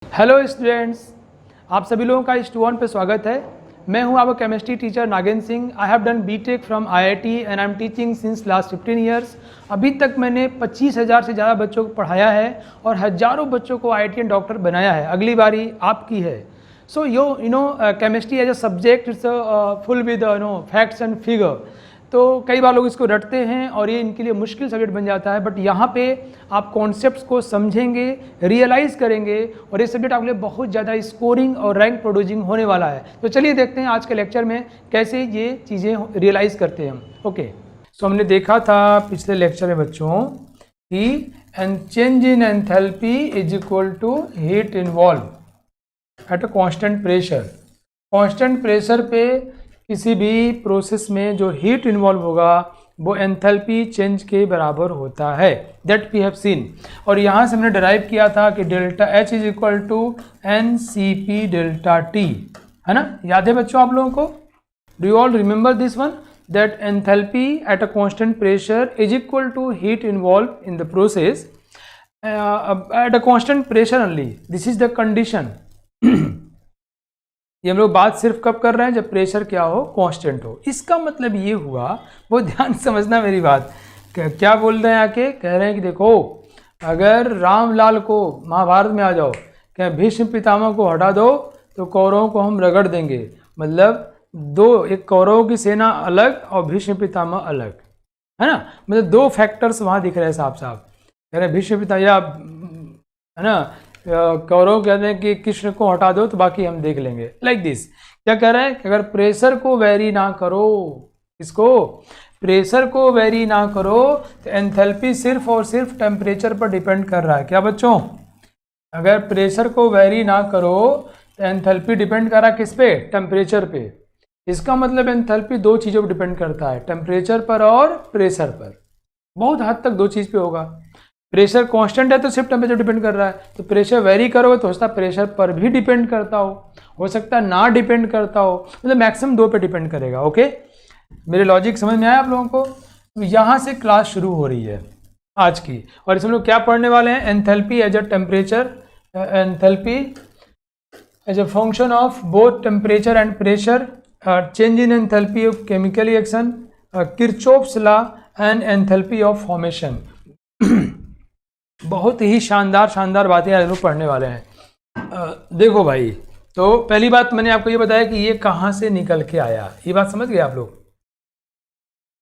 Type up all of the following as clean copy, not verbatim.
Hello students, आप सभी लोगों का इस टू पे स्वागत है। मैं हूं आपका chemistry teacher Nagendra Singh. I have done BTech from IIT and I am teaching since last 15 years. अभी तक मैंने 25,000 से ज़्यादा बच्चों को पढ़ाया है और हज़ारों बच्चों को आईआईटीएन डॉक्टर बनाया है। अगली बारी आपकी है। So you know chemistry as a subject it's full with facts and figure. तो कई बार लोग इसको रटते हैं और ये इनके लिए मुश्किल सब्जेक्ट बन जाता है, बट यहाँ पे आप कॉन्सेप्ट्स को समझेंगे, रियलाइज़ करेंगे और ये सब्जेक्ट आपके लिए बहुत ज़्यादा स्कोरिंग और रैंक प्रोड्यूसिंग होने वाला है। तो चलिए देखते हैं आज के लेक्चर में कैसे ये चीज़ें रियलाइज़ करते हैं हम। ओके, सो हमने देखा था पिछले लेक्चर में बच्चों कि change in enthalpy is equal to heat involve at a constant pressure. Constant pressure पे किसी भी प्रोसेस में जो हीट इन्वॉल्व होगा वो एंथैल्पी चेंज के बराबर होता है। That we have seen. और यहाँ से हमने डिराइव किया था कि delta H is equal to N C P delta T, है ना? याद है बच्चों आप लोगों को? Do you all remember this one, that enthalpy at a constant pressure is equal to heat involve in the process at a constant pressure only. This is the condition. ये हम लोग बात सिर्फ कब कर रहे हैं? जब प्रेशर क्या हो? कांस्टेंट हो। इसका मतलब ये हुआ, बहुत ध्यान समझना मेरी बात। क्या बोल रहे हैं आके? कह रहे हैं कि देखो, अगर रामलाल को महाभारत में आ जाओ, क्या भीष्म पितामह को हटा दो तो कौरवों को हम रगड़ देंगे। मतलब दो, एक कौरवों की सेना अलग और भीष्म पितामह अलग, है ना? मतलब दो फैक्टर्स वहाँ दिख रहे हैं साफ साफ। कह रहे हैं भीष्म पितामह, या है ना, कौरव कहते हैं कि कृष्ण को हटा दो तो बाकी हम देख लेंगे। Like this. क्या कह रहा है कि अगर प्रेशर को वेरी ना करो, इसको प्रेशर को वेरी ना करो तो एंथैल्पी सिर्फ और सिर्फ टेम्परेचर पर डिपेंड कर रहा है। क्या बच्चों? अगर प्रेशर को वेरी ना करो तो एंथैल्पी डिपेंड कर रहा है किस पे? टेम्परेचर पे। इसका मतलब एंथैल्पी दो चीज़ों पर डिपेंड करता है, टेम्परेचर पर और प्रेशर पर। बहुत हद तक दो चीज़ पे होगा। प्रेशर कांस्टेंट है तो सिर्फ टेम्परेचर डिपेंड कर रहा है, तो प्रेशर वेरी करोगे तो हो सकता है प्रेशर पर भी डिपेंड करता हो सकता है ना डिपेंड करता हो, मतलब मैक्सिमम दो पे डिपेंड करेगा। ओके, मेरे लॉजिक समझ में आया आप लोगों को? तो यहाँ से क्लास शुरू हो रही है आज की, और इसमें लोग क्या पढ़ने वाले हैं? Enthalpy as a temperature, enthalpy as a function of both temperature and pressure, change in enthalpy of chemical reaction, Kirchhoff's law and enthalpy of formation. बहुत ही शानदार शानदार बातें आज लोग पढ़ने वाले हैं। देखो भाई, तो पहली बात मैंने आपको ये बताया कि ये कहाँ से निकल के आया, ये बात समझ गए आप लोग?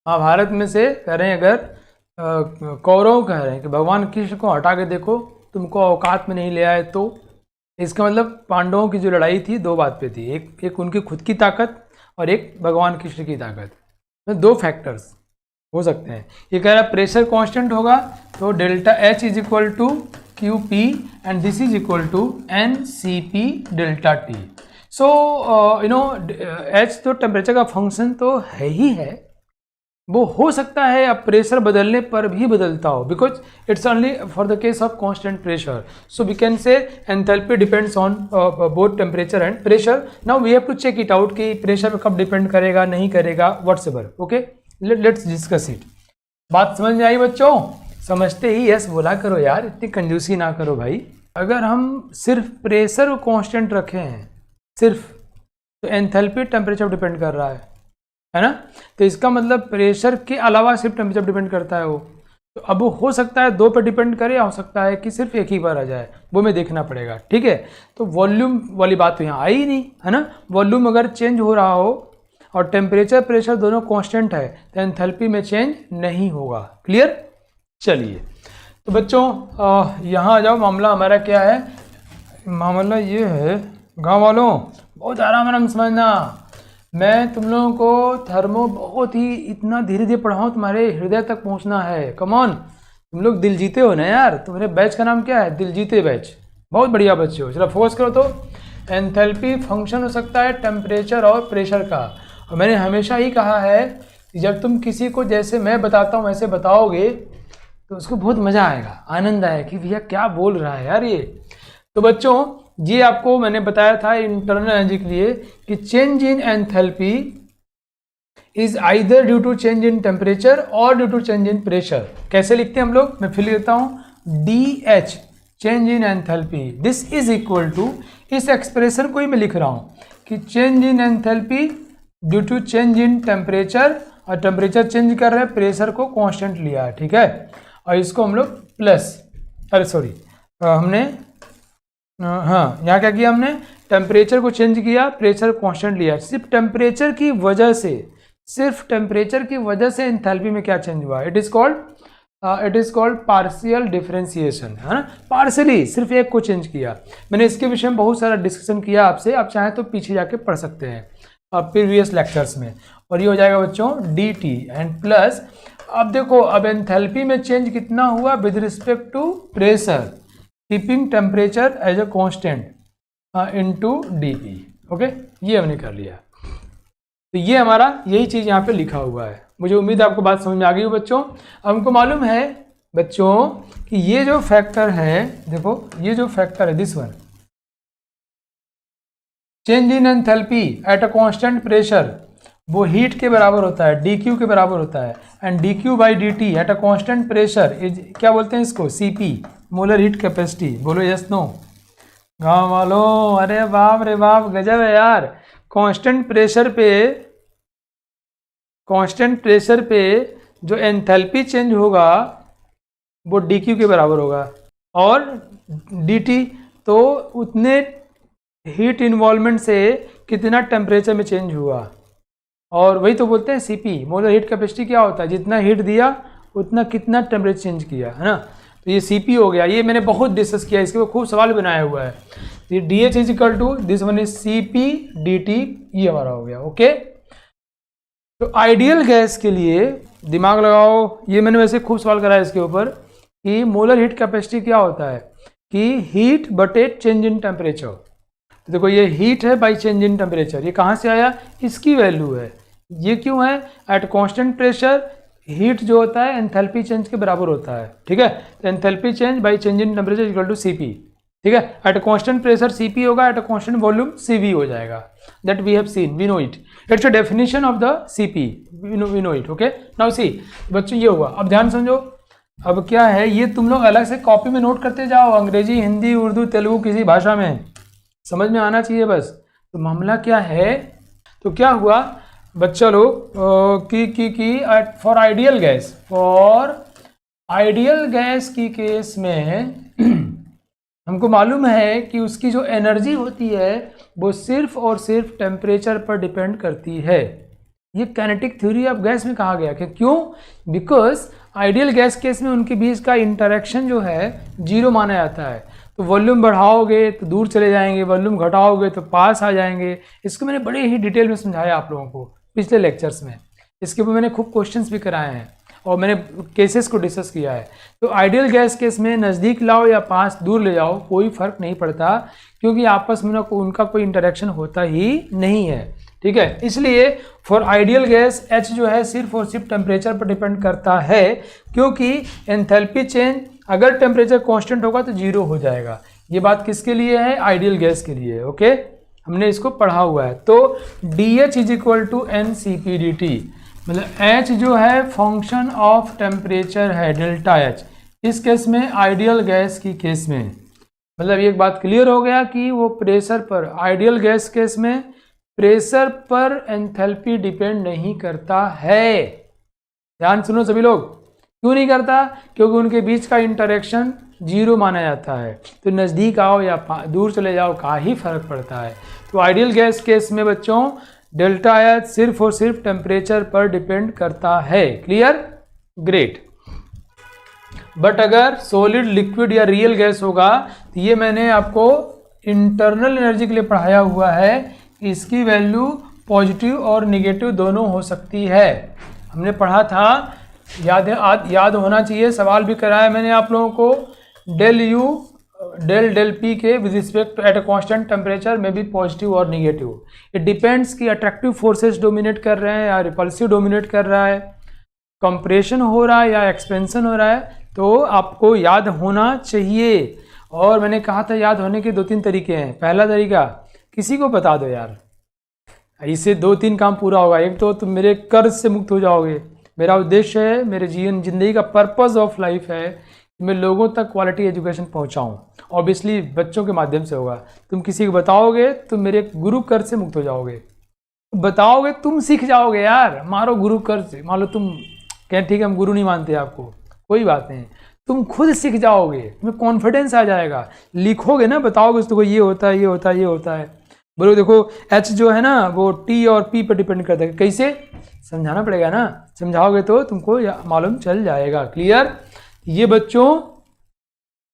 महाभारत में से कह रहे हैं, अगर कौरव कह रहे हैं कि भगवान कृष्ण को हटा के देखो, तुमको औकात में नहीं ले आए, तो इसका मतलब पांडवों की जो लड़ाई थी दो बात पे थी, एक उनकी खुद की ताकत और एक भगवान कृष्ण की ताकत। दो फैक्टर्स हो सकते हैं। ये कह रहा है प्रेशर कांस्टेंट होगा तो delta H is equal to Q P and this is equal to N C P delta T. So you know, H तो टेम्परेचर का फंक्शन तो है ही है, वो हो सकता है अब प्रेशर बदलने पर भी बदलता हो, because it's only for the case of constant pressure. So we can say enthalpy depends on both temperature and pressure. Now we have to check it out कि प्रेशर कब डिपेंड करेगा, नहीं करेगा, whatsoever. Okay, let's discuss it. बात समझ में आई बच्चों? समझते ही यस बोला करो यार, इतनी कंजूसी ना करो भाई। अगर हम सिर्फ प्रेशर को कांस्टेंट रखे हैं सिर्फ, तो एंथैल्पी टेम्परेचर डिपेंड कर रहा है ना? तो इसका मतलब प्रेशर के अलावा सिर्फ टेम्परेचर डिपेंड करता है वो। तो अब वो हो सकता है दो पे डिपेंड करे, या हो सकता है कि सिर्फ एक ही बार आ जाए, वो में देखना पड़ेगा। ठीक है, तो वॉल्यूम वाली बात तो यहाँ आई ही नहीं, है ना? वॉल्यूम अगर चेंज हो रहा हो और टेम्परेचर प्रेशर दोनों कांस्टेंट है तो एंथैल्पी में चेंज नहीं होगा। क्लियर? चलिए, तो बच्चों यहाँ आ जाओ। मामला हमारा क्या है? मामला ये है, गांव वालों बहुत आराम समझना। मैं तुम लोगों को थर्मो बहुत ही इतना धीरे धीरे पढ़ाऊँ, तुम्हारे हृदय तक पहुँचना है। कम ऑन, तुम लोग दिल जीते हो ना यार। तुम्हारे बैच का नाम क्या है? दिल जीते बैच। बहुत बढ़िया बच्चे हो, चलो फोकस करो। तो एंथैल्पी फंक्शन हो सकता है टेम्परेचर और प्रेशर का। और मैंने हमेशा ही कहा है कि जब तुम किसी को जैसे मैं बताता हूँ वैसे बताओगे तो उसको बहुत मज़ा आएगा, आनंद आएगा कि भैया क्या बोल रहा है यार ये। तो बच्चों, ये आपको मैंने बताया था इंटरनल एनर्जी के लिए कि change in enthalpy is either due to change in temperature और due to change in pressure. कैसे लिखते हैं हम लोग? मैं फिर लिखता हूँ D H change in enthalpy, this is equal to, इस एक्सप्रेशन को ही मैं लिख रहा हूँ कि change in enthalpy due to change in temperature, और टेम्परेचर चेंज कर रहे हैं, प्रेशर को कांस्टेंट लिया है, ठीक है। और इसको हम लोग प्लस, अरे सॉरी हमने हाँ यहाँ क्या किया, हमने टेम्परेचर को चेंज किया, प्रेशर कांस्टेंट लिया। सिर्फ टेम्परेचर की वजह से एंथैल्पी में क्या चेंज हुआ, it is called partial differentiation, है ना। पार्शियली सिर्फ एक को चेंज किया। मैंने इसके विषय में बहुत सारा डिस्कशन किया आपसे, आप चाहें तो पीछे जाके पढ़ सकते हैं प्रीवियस लेक्चर्स में। और ये हो जाएगा बच्चों dt एंड प्लस, अब देखो अब एंथैल्पी में चेंज कितना हुआ with respect to pressure, keeping temperature as a constant into dP, okay, ये हमने कर लिया। तो ये हमारा यही चीज़ यहाँ पे लिखा हुआ है। मुझे उम्मीद है आपको बात समझ में आ गई हो बच्चों। अब हमको मालूम है बच्चों कि ये जो फैक्टर है, देखो ये जो फैक्टर है this one, change in enthalpy at a constant pressure, वो हीट के बराबर होता है, dq के बराबर होता है, and dq by dt eight a constant pressure is, क्या बोलते हैं इसको, cp, मोलर हीट कैपेसिटी। बोलो यस नो गाँव वालों, अरे बाप रे बाप, गजब है यार। कांस्टेंट प्रेशर पे जो एंथैल्पी चेंज होगा वो dq के बराबर होगा, और dt तो उतने हीट इन्वॉल्वमेंट से कितना टेम्परेचर में चेंज हुआ, और वही तो बोलते हैं cp, मोलर हीट कैपेसिटी क्या होता है, जितना हीट दिया उतना कितना टेम्परेचर चेंज किया, है ना। तो ये cp हो गया, ये मैंने बहुत डिस्कस किया, इसके ऊपर खूब सवाल बनाया हुआ है। ये dH is equal to this one is cp dt, ये हमारा हो गया, ओके। तो आइडियल गैस के लिए दिमाग लगाओ, ये मैंने वैसे खूब सवाल कराया इसके ऊपर कि मोलर हीट कैपेसिटी क्या होता है, कि हीट बटे चेंज इन टेम्परेचर। तो देखो ये हीट है बाई चेंज इन टेम्परेचर, ये कहाँ से आया, इसकी वैल्यू है। ये क्यों है, एट कांस्टेंट प्रेशर हीट जो होता है एंथैल्पी चेंज के बराबर होता है, ठीक है। तो enthalpy change by change in temperature equal to cp, ठीक है। एट कांस्टेंट प्रेशर cp होगा, एट कांस्टेंट वॉल्यूम cv हो जाएगा, that we have seen, we know it, it's a definition of the cp, we know it, okay. Now see बच्चों, ये हुआ। अब ध्यान समझो, अब क्या है, ये तुम लोग अलग से कॉपी में नोट करते जाओ, अंग्रेजी, हिंदी, उर्दू, तेलुगु, किसी भाषा में समझ में आना चाहिए बस। तो मामला क्या है, तो क्या हुआ बच्चा लोग कि फॉर आइडियल गैस की केस में हमको मालूम है कि उसकी जो एनर्जी होती है वो सिर्फ और सिर्फ टेम्परेचर पर डिपेंड करती है। ये काइनेटिक थ्योरी ऑफ गैस में कहा गया कि क्यों, बिकॉज आइडियल गैस केस में उनके बीच का इंटरेक्शन जो है जीरो माना जाता है। तो वॉल्यूम बढ़ाओगे तो दूर चले जाएंगे, वॉल्यूम घटाओगे तो पास आ जाएंगे। इसको मैंने बड़े ही डिटेल में समझाया आप लोगों को पिछले लेक्चर्स में, इसके ऊपर मैंने खूब क्वेश्चंस भी कराए हैं और मैंने केसेस को डिस्कस किया है। तो आइडियल गैस केस में नज़दीक लाओ या पास दूर ले जाओ कोई फ़र्क नहीं पड़ता, क्योंकि आपस में उनका कोई इंटरेक्शन होता ही नहीं है, ठीक है। इसलिए फॉर आइडियल गैस H जो है सिर्फ और सिर्फ टेम्परेचर पर डिपेंड करता है, क्योंकि एंथैल्पी चेंज अगर टेम्परेचर कांस्टेंट होगा तो जीरो हो जाएगा। ये बात किसके लिए है, आइडियल गैस के लिए, ओके। हमने इसको पढ़ा हुआ है। तो DH is equal to NCP/dt, मतलब H जो है फंक्शन ऑफ टेम्परेचर है, डेल्टा H। इस केस में आइडियल गैस की केस में मतलब एक बात क्लियर हो गया कि वो प्रेशर पर, आइडियल गैस केस में प्रेशर पर एंथैल्पी डिपेंड नहीं करता है। ध्यान सुनो सभी लोग, क्यों नहीं करता, क्योंकि उनके बीच का इंटरेक्शन जीरो माना जाता है। तो नज़दीक आओ या दूर चले जाओ का ही फर्क पड़ता है। तो आइडियल गैस केस में बच्चों डेल्टा H सिर्फ और सिर्फ टेम्परेचर पर डिपेंड करता है। Clear, great. बट अगर सॉलिड, लिक्विड या रियल गैस होगा तो ये मैंने आपको इंटरनल एनर्जी के लिए पढ़ाया हुआ है, इसकी वैल्यू पॉजिटिव और निगेटिव दोनों हो सकती है। हमने पढ़ा था, याद होना चाहिए, सवाल भी कराया मैंने आप लोगों को, डेल U डेल P के with respect eight a constant temperature में भी पॉजिटिव और निगेटिव। इट डिपेंड्स कि अट्रैक्टिव फोर्सेस डोमिनेट कर रहे हैं या रिपल्सिव डोमिनेट कर रहा है, कंप्रेशन हो रहा है या एक्सपेंशन हो रहा है। तो आपको याद होना चाहिए। और मैंने कहा था याद होने के 2-3 तरीके हैं। पहला तरीका किसी को बता दो यार, इससे 2-3 काम पूरा होगा। एक तो तुम मेरे कर्ज से मुक्त हो जाओगे। मेरा उद्देश्य है, मेरे जिंदगी का पर्पस ऑफ लाइफ है मैं लोगों तक क्वालिटी एजुकेशन पहुंचाऊं। ऑब्वियसली बच्चों के माध्यम से होगा। तुम किसी को बताओगे तुम मेरे गुरु कर से मुक्त हो जाओगे, बताओगे तुम सीख जाओगे यार। मारो गुरु कर से, मान लो तुम कहें ठीक है हम गुरु नहीं मानते आपको, कोई बात नहीं, तुम खुद सीख जाओगे, तुम्हें कॉन्फिडेंस आ जाएगा। लिखोगे ना, बताओगे उसको ये होता है ये होता है ये होता है। बोलो देखो एच जो है ना वो टी और पी पर डिपेंड करता है, कैसे समझाना पड़ेगा ना, समझाओगे तो तुमको मालूम चल जाएगा। क्लियर। ये बच्चों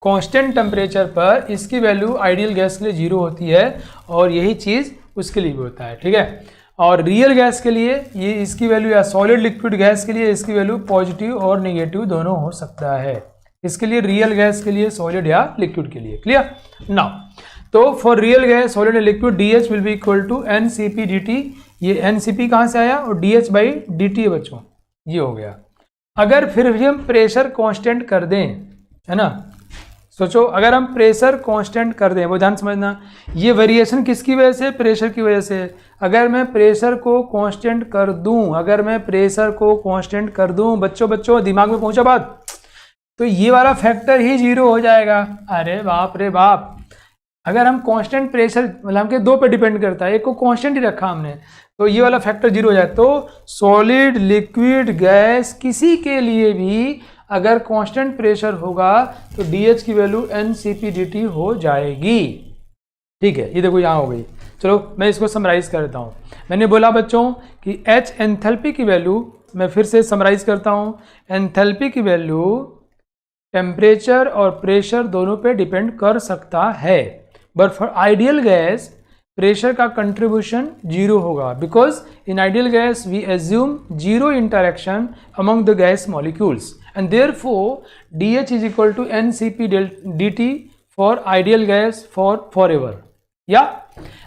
कांस्टेंट टेम्परेचर पर इसकी वैल्यू आइडियल गैस के लिए 0 होती है और यही चीज़ उसके लिए भी होता है। ठीक है। और रियल गैस के लिए ये इसकी वैल्यू, या सॉलिड लिक्विड गैस के लिए इसकी वैल्यू पॉजिटिव और नेगेटिव दोनों हो सकता है। इसके लिए रियल गैस के लिए, सॉलिड या लिक्विड के लिए। Clear now. तो for real gas solid and liquid DH will be equal to NCP dt। ये NCP कहाँ से आया और DH बाई dt है बच्चों, ये हो गया। अगर फिर भी हम प्रेशर कांस्टेंट कर दें, है ना, सोचो अगर हम प्रेशर कांस्टेंट कर दें, वो ध्यान समझना, ये वेरिएशन किसकी वजह से, प्रेशर की वजह से। अगर मैं प्रेशर को कांस्टेंट कर दूं, अगर मैं प्रेशर को कांस्टेंट कर दूं, बच्चों दिमाग में पहुंचा बात, तो ये वाला फैक्टर ही 0 हो जाएगा। अरे बाप रे बाप। अगर हम कांस्टेंट प्रेशर, मतलब हमके 2 पे डिपेंड करता है, एक को कांस्टेंट ही रखा हमने, तो ये वाला फैक्टर 0 हो जाए। तो सॉलिड लिक्विड गैस किसी के लिए भी अगर कांस्टेंट प्रेशर होगा तो DH की वैल्यू NCP dt हो जाएगी। ठीक है, ये देखो यहाँ हो गई। चलो मैं इसको समराइज कर देता हूँ। मैंने बोला बच्चों कि H एंथैल्पी की वैल्यू, मैं फिर से समराइज करता हूँ, एंथैल्पी की वैल्यू टेम्परेचर और प्रेशर दोनों पे डिपेंड कर सकता है, but for ideal gas pressure का कंट्रीब्यूशन 0 होगा, because in ideal gas we assume 0 interaction among the gas molecules and therefore DH is equal to NCP dt for ideal gas for forever। या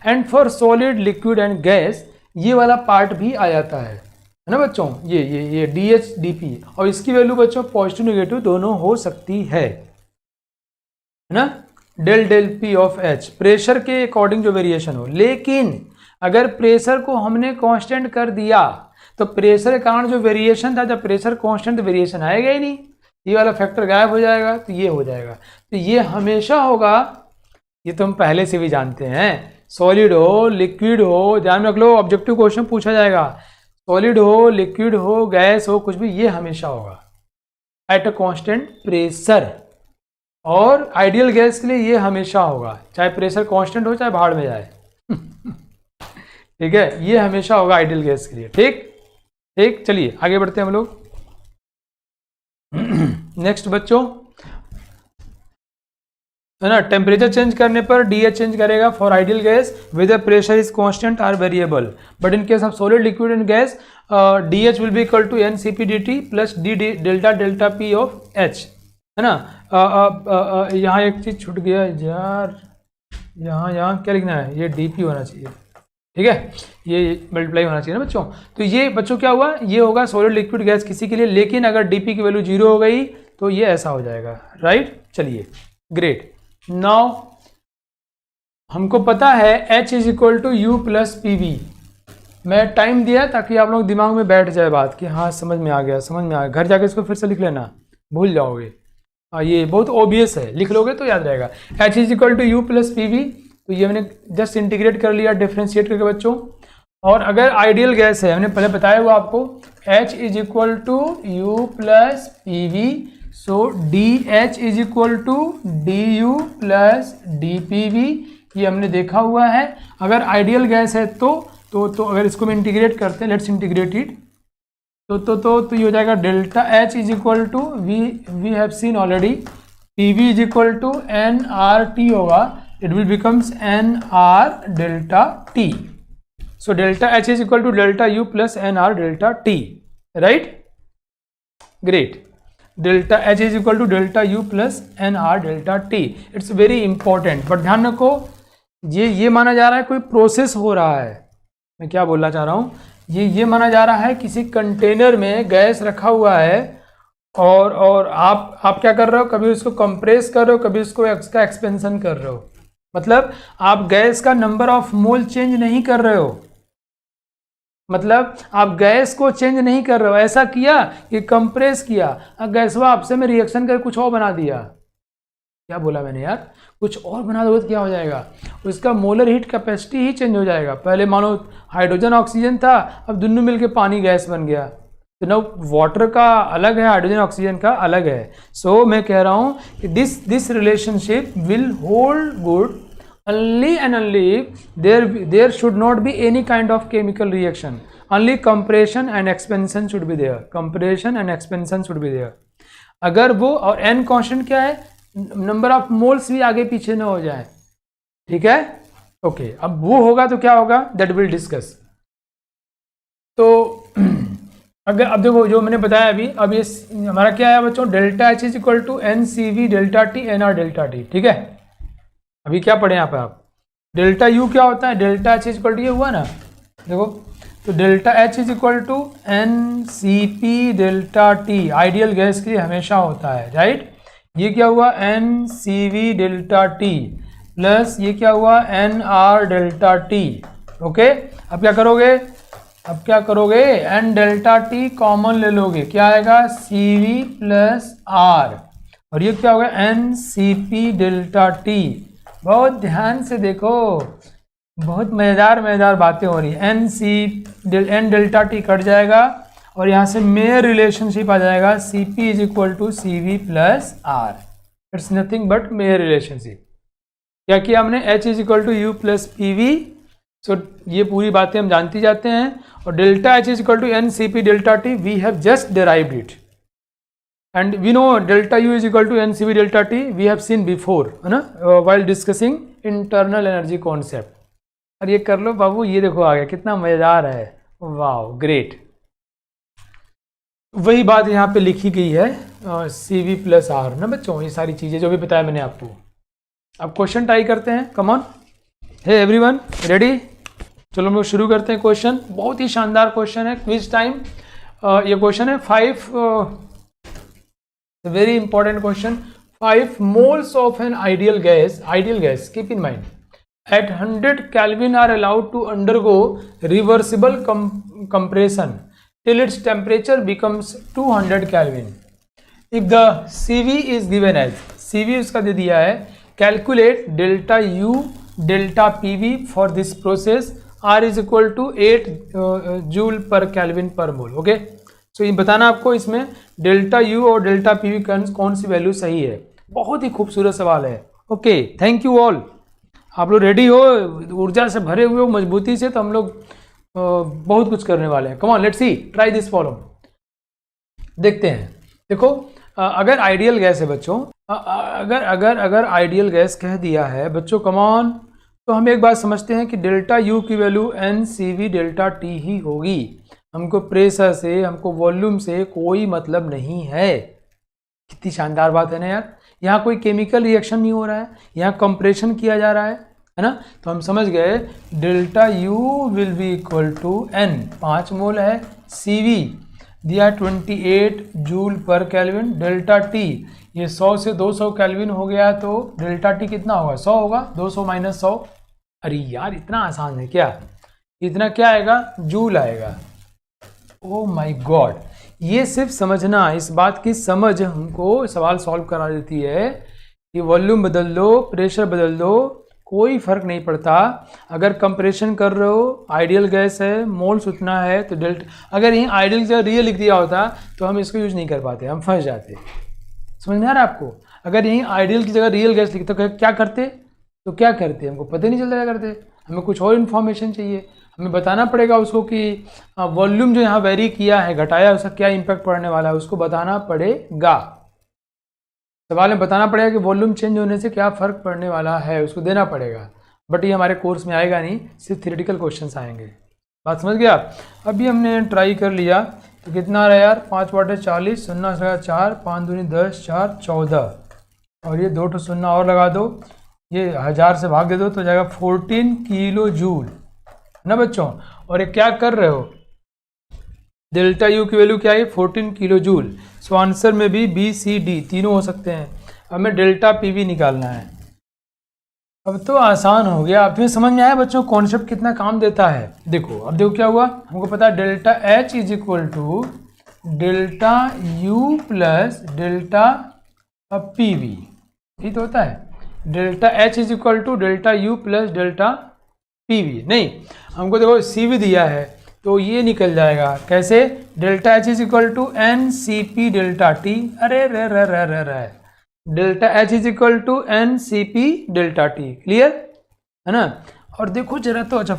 and for solid liquid and gas ये वाला part भी आ जाता है ना बच्चों, ये DH dP, और इसकी वैल्यू बच्चों पॉजिटिव नेगेटिव दोनों हो सकती है ना, del P of H pressure के अकॉर्डिंग जो वेरिएशन हो। लेकिन अगर प्रेशर को हमने कांस्टेंट कर दिया तो प्रेशर के कारण जो वेरिएशन था, जब प्रेशर कांस्टेंट तो वेरिएशन आएगा ही नहीं, ये वाला फैक्टर गायब हो जाएगा, तो ये हो जाएगा। तो ये हमेशा होगा, ये तो हम पहले से भी जानते हैं, सॉलिड हो लिक्विड हो, ध्यान रख लो ऑब्जेक्टिव क्वेश्चन पूछा जाएगा, सॉलिड हो लिक्विड हो गैस हो कुछ भी, ये हमेशा होगा एट अ कांस्टेंट प्रेशर। और आइडियल गैस के लिए ये हमेशा होगा, चाहे प्रेशर कांस्टेंट हो चाहे भाड़ में जाए ठीक है, ये हमेशा होगा आइडियल गैस के लिए। ठीक, चलिए आगे बढ़ते हैं हम लोग। नेक्स्ट बच्चों है ना, टेम्परेचर चेंज करने पर DH चेंज करेगा for ideal gas whether pressure is constant or variable, but in case of solid liquid and gas DH will be equal to NCP dt plus D delta P of H, है ना। यहाँ एक चीज छूट गया यार, यहाँ क्या लिखना है, ये DP होना चाहिए, ठीक है, ये मल्टीप्लाई होना चाहिए ना बच्चों। तो ये बच्चों क्या हुआ, ये होगा सॉलिड लिक्विड गैस किसी के लिए, लेकिन अगर DP की वैल्यू 0 हो गई तो ये ऐसा हो जाएगा, राइट। चलिए ग्रेट। नाउ हमको पता है H is equal to U plus PV। मैं टाइम दिया ताकि आप लोग दिमाग में बैठ जाए बात कि हाँ समझ में आ गया, घर जाके इसको फिर से लिख लेना, भूल जाओगे। ये बहुत ओबियस है, लिख लोगे तो याद रहेगा। H is equal to U plus PV, तो ये मैंने जस्ट इंटीग्रेट कर लिया डिफ्रेंशिएट करके बच्चों। और अगर आइडियल गैस है, हमने पहले बताया हुआ आपको, H is equal to U plus PV, so DH is equal to DU plus DPV, ये हमने देखा हुआ है। अगर आइडियल गैस है तो अगर इसको हम इंटीग्रेट करते हैं, लेट्स इंटीग्रेट इट, तो ये हो जाएगा delta H is equal to we have seen already, PV is equal to NRT होगा, it will becomes NR delta T. So delta H is equal to delta U plus NR delta T, right? Great. Delta H is equal to delta U plus NR delta T. It's very important. But ध्यान रखो, ये माना जा रहा है कोई process हो रहा है। मैं क्या बोलना चाह रहा हूँ, ये माना जा रहा है किसी कंटेनर में गैस रखा हुआ है और आप क्या कर रहे हो, कभी उसको कंप्रेस कर रहे हो, कभी उसको इसका एक्सपेंशन कर रहे हो। मतलब आप गैस का नंबर ऑफ मोल चेंज नहीं कर रहे हो, मतलब आप गैस को चेंज नहीं कर रहे हो, ऐसा किया कि कंप्रेस किया, गैस आपसे में रिएक्शन कर कुछ और बना दिया। क्या बोला मैंने यार, कुछ और बना दो तो क्या हो जाएगा, उसका मोलर हीट कैपेसिटी ही चेंज हो जाएगा। पहले मानो हाइड्रोजन ऑक्सीजन था, अब दोनों मिलके पानी गैस बन गया। तो ना वाटर का अलग है, हाइड्रोजन ऑक्सीजन का अलग है। सो मैं कह रहा हूँ कि this relationship will hold good only and only there should not be any kind of chemical reaction, only compression and expansion should be there, compression and expansion should be there। अगर वो, और n कांस्टेंट क्या है, number of moles भी आगे पीछे ना हो जाए, ठीक है, ओके। अब वो होगा तो क्या होगा, दैट विल डिस्कस। तो अगर अब देखो जो मैंने बताया अभी, अब ये हमारा क्या है बच्चों, delta H is equal to N C V delta T N R delta T, ठीक है। अभी क्या पढ़े यहाँ पे आप, डेल्टा यू क्या होता है, delta H is equal to, ये हुआ ना, देखो तो delta H is equal to N C P delta T, ideal gas के लिए हमेशा होता है, राइट। ये क्या हुआ, N C V delta T plus ये क्या हुआ, N R delta T, okay. अब क्या करोगे, एन डेल्टा टी कॉमन ले लोगे, क्या आएगा, सी वी प्लस आर, और ये क्या होगा, N C P delta T. बहुत ध्यान से देखो, बहुत मज़ेदार बातें हो रही है। एन डेल्टा टी कट जाएगा और यहाँ से मेयर रिलेशनशिप आ जाएगा, C P is equal to C V plus R, it's nothing but Mayer relationship. क्या किया हमने, H is equal to U plus P V, so ये पूरी बातें हम जानती जाते हैं। और delta H is equal to N C P delta T, we have just derived it, and we know delta u is equal to ncv delta t, we have seen before, है ना, while discussing internal energy concept। और ये कर लो बाबू, ये देखो आ गया, कितना मजेदार है, वाह ग्रेट। वही बात यहाँ पे लिखी गई है, सी वी प्लस आर ना बच्चों, ये सारी चीजें जो भी बताया मैंने आपको। अब क्वेश्चन ट्राई करते हैं, come on, hey everyone ready, चलो हम लोग शुरू करते हैं। क्वेश्चन बहुत ही शानदार क्वेश्चन है, क्विज टाइम। ये क्वेश्चन है 5 very important question, 5 moles of an ideal gas, keep in mind, at 100 Kelvin are allowed to undergo reversible compression till its temperature becomes 200 Kelvin। If the CV is given as, CV उसका दे दिया है, calculate delta U delta PV for this process, R is equal to 8 joule per Kelvin per mole, okay। तो ये बताना आपको इसमें delta U और delta P we कौन सी वैल्यू सही है। बहुत ही खूबसूरत सवाल है, ओके। थैंक यू ऑल, आप लोग रेडी हो, ऊर्जा से भरे हुए हो, मजबूती से, तो हम लोग बहुत कुछ करने वाले हैं। Come on let's see, try this problem, देखते हैं। देखो अगर आइडियल गैस है बच्चों, अगर आइडियल गैस कह दिया है बच्चों, कम ऑन, तो हम एक बात समझते हैं कि डेल्टा यू की value N C V delta T ही होगी। हमको प्रेशर से, हमको वॉल्यूम से कोई मतलब नहीं है। कितनी शानदार बात है ना यार, यहाँ कोई केमिकल रिएक्शन नहीं हो रहा है, यहाँ कंप्रेशन किया जा रहा है ना। तो हम समझ गए delta U will be equal to N, 5 mole है, सी वी दिया 28 जूल पर केल्विन, डेल्टा टी ये 100 से 200 केल्विन हो गया, तो डेल्टा टी कितना होगा, 100 होगा, 200 माइनस 100। अरे यार इतना आसान है क्या, इतना क्या आएगा, जूल आएगा। ओ माय गॉड, ये सिर्फ समझना, इस बात की समझ हमको सवाल सॉल्व करा देती है कि वॉल्यूम बदल दो, प्रेशर बदल दो, कोई फर्क नहीं पड़ता। अगर कंप्रेशन कर रहे हो, आइडियल गैस है, मोल्स उतना है, तो डेल्टा, अगर यहीं आइडियल की जगह रियल लिख दिया होता तो हम इसको यूज नहीं कर पाते, हम फंस जाते। समझ में आ रहा है आपको, अगर यहीं आइडियल की जगह रियल गैस लिखते तो क्या करते, हमको पता नहीं चलता क्या करते, हमें कुछ और इन्फॉर्मेशन चाहिए, हमें बताना पड़ेगा उसको कि वॉल्यूम जो यहाँ वेरी किया है, घटाया, उसका क्या इम्पैक्ट पड़ने वाला है, उसको बताना पड़ेगा। सवाल में बताना पड़ेगा कि वॉल्यूम चेंज होने से क्या फ़र्क पड़ने वाला है, उसको देना पड़ेगा। बट ये हमारे कोर्स में आएगा नहीं, सिर्फ थियोरेटिकल क्वेश्चंस आएंगे। बात समझ गया। अभी हमने ट्राई कर लिया, तो कितना आ रहा है यार, 5 वाटे 40, शून्य लगा 4, 5 दूनी 10, 4 14, और ये 2 शून्य और लगा दो, ये 1000 से भाग दे दो तो जाएगा 14 किलो जूल ना बच्चों। और ये क्या कर रहे हो, डेल्टा यू की वैल्यू क्या है, 14 किलो जूल। सो आंसर में भी बी सी डी तीनों हो सकते हैं। हमें डेल्टा पी वी निकालना है। अब तो आसान हो गया। अब तुम्हें समझ में आया बच्चों कॉन्सेप्ट कितना काम देता है। देखो अब देखो क्या हुआ, हमको पता है delta H is equal to delta U plus delta P V, ये तो होता है। Delta H is equal to delta U plus delta P V, नहीं हमको देखो सी वी दिया है तो ये निकल जाएगा कैसे, delta H is equal to N C P delta T, अरे रे रे रे रे रे, delta H is equal to N C P delta T, clear है ना। और देखो जरा तो, अच्छा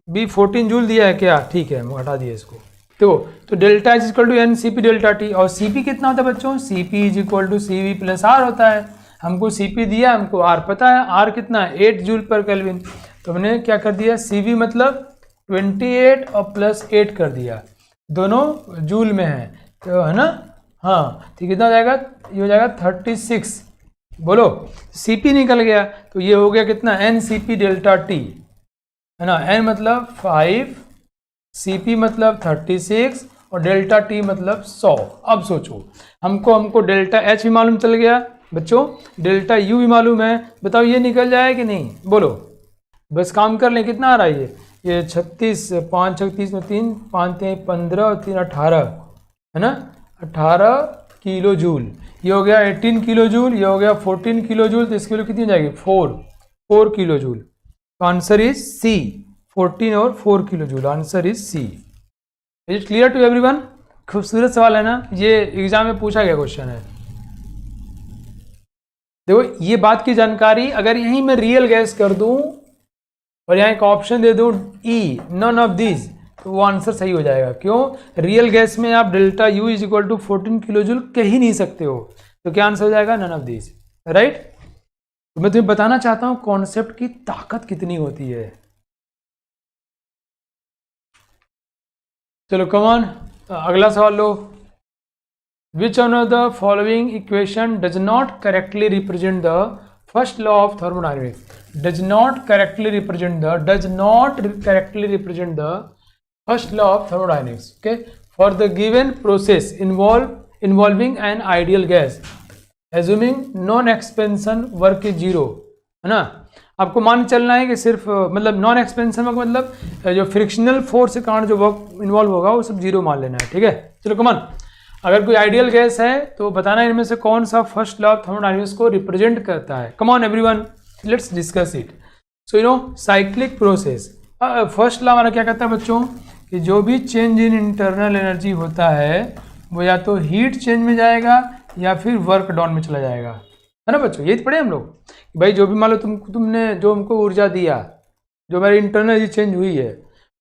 बी 14 जूल दिया है क्या, ठीक है हटा दिया इसको। तो delta H equal to N C P delta T, और सी पी कितना होता है बच्चों, C P is equal to C V plus R होता है। हमको सी पी दिया, हमको आर पता है, आर कितना है 8 जूल पर केल्विन, तो हमने क्या कर दिया सी वी मतलब 28 और प्लस 8 कर दिया, दोनों जूल में है तो है ना। हाँ तो कितना हो जाएगा, ये हो जाएगा 36, बोलो Cp निकल गया, तो ये हो गया कितना N C P delta T है ना, एन मतलब 5, Cp मतलब 36 और डेल्टा टी मतलब 100। अब सोचो हमको डेल्टा एच भी मालूम चल गया बच्चों, डेल्टा यू भी मालूम है, बताओ ये निकल जाए कि नहीं, बोलो बस काम कर लें। कितना आ रहा है ये 36, 5 36 में 3 5 15 और 3 18 है ना, 18 किलो जूल, ये हो गया 18 किलो जूल, ये हो गया 14 किलो जूल, तो इसकी वैल्यू कितनी हो जाएगी 4 किलो जूल। तो आंसर इज सी, 14 और 4 kilo joule, answer is C. Is it clear to everyone? खूबसूरत सवाल है ना, ये एग्जाम में पूछा गया क्वेश्चन है। देखो ये बात की जानकारी, अगर यहीं मैं रियल गैस कर दूं और यहाँ एक ऑप्शन दे दूं ई नन ऑफ दिस, तो वो आंसर सही हो जाएगा। क्यों, रियल गैस में आप delta U is equal to 14 kilo joule कह ही नहीं सकते हो, तो क्या आंसर हो जाएगा नन ऑफ दिस, राइट। तो मैं तुम्हें बताना चाहता हूं कॉन्सेप्ट की ताकत कितनी होती है। चलो कम ऑन, अगला सवाल लो। Which one of the following equation does not correctly represent the first law of thermodynamics? Does not correctly represent the first law of thermodynamics. Okay, for the given process involving an ideal gas, assuming non expansion work is 0, है ना। आपको मान चलना है कि सिर्फ मतलब non expansion work मतलब जो फ्रिक्शनल फोर्स के कारण जो वर्क इन्वॉल्व होगा वो सब 0 मान लेना है, ठीक है। चलो कमान, अगर कोई आइडियल गैस है तो बताना इनमें से कौन सा फर्स्ट लॉ ऑफ थर्मोडायनामिक्स को रिप्रेजेंट करता है। कम on everyone, let's discuss it. So you no cyclic process, first law हमारा क्या कहता है बच्चों कि जो भी चेंज इन इंटरनल एनर्जी होता है वो या तो हीट चेंज में जाएगा या फिर वर्क डाउन में चला जाएगा, है ना बच्चों। यही पढ़े हम लोग कि भाई जो भी मान लो तुमने जो हमको ऊर्जा दिया, जो हमारी इंटरनल एनर्जी चेंज हुई है,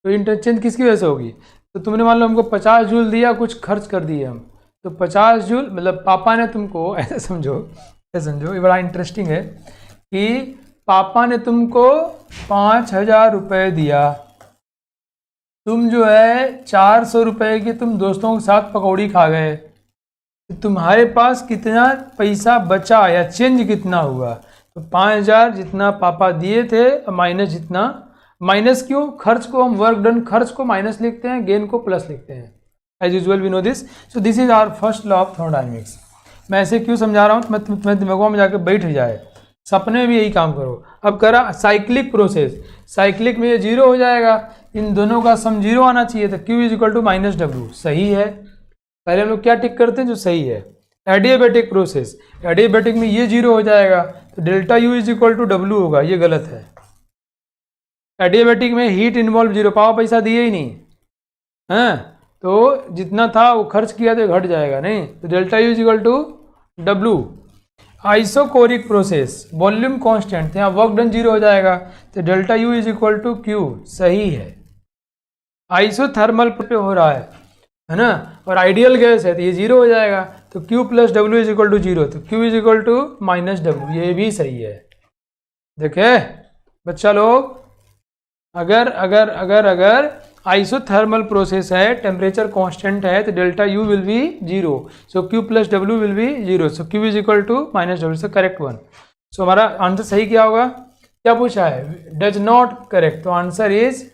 तो इंटर चेंज किसकी वजह से होगी, तो तुमने मान लो हमको 50 जूल दिया, कुछ खर्च कर दिए हम, तो 50 जूल मतलब पापा ने तुमको ऐसे समझो, ये बड़ा इंटरेस्टिंग है कि पापा ने तुमको 5000 रुपये दिया, तुम जो है 400 रुपये की तुम दोस्तों के साथ पकौड़ी खा गए, तो तुम्हारे पास कितना पैसा बचा या चेंज कितना हुआ, तो 5000 जितना पापा दिए थे माइनस जितना, माइनस क्यों, खर्च को हम वर्क डन खर्च को माइनस लिखते हैं, गेन को प्लस लिखते हैं, as usual we know this. So this is our first law of thermodynamics. मैं ऐसे क्यों समझा रहा हूँ, तुम्हें दिमागों में जाकर बैठ जाए, सपने में भी यही काम करो। अब करा साइक्लिक प्रोसेस, साइक्लिक में ये 0 हो जाएगा, इन दोनों का सम 0 आना चाहिए, तो Q is equal to minus W, सही है। पहले हम लोग क्या टिक करते हैं, जो सही है। एडियाबैटिक प्रोसेस, एडियाबैटिक में ये 0 हो जाएगा, तो delta U is equal to W होगा, ये गलत है। एडियाबैटिक में हीट इन्वॉल्व 0, पावा पैसा दिए ही नहीं हैं, तो जितना था वो खर्च किया तो घट जाएगा, नहीं, तो delta U is equal to W. Isochoric process, volume constant, यहाँ वर्क डन 0 हो जाएगा, तो delta U is equal to Q, सही है। आइसोथर्मल पे हो रहा है ना, और आइडियल गैस है तो ये 0 हो जाएगा, तो Q plus W is equal to 0, तो Q is equal to minus W, ये भी सही है। देखे बच्चा लोग, अगर अगर अगर अगर आइसोथर्मल प्रोसेस है, टेम्परेचर कांस्टेंट है, तो delta U will be 0, so Q plus W will be 0, so Q is equal to minus W, so correct one. So हमारा आंसर सही क्या होगा, क्या पूछा है, डज नॉट करेक्ट, तो आंसर इज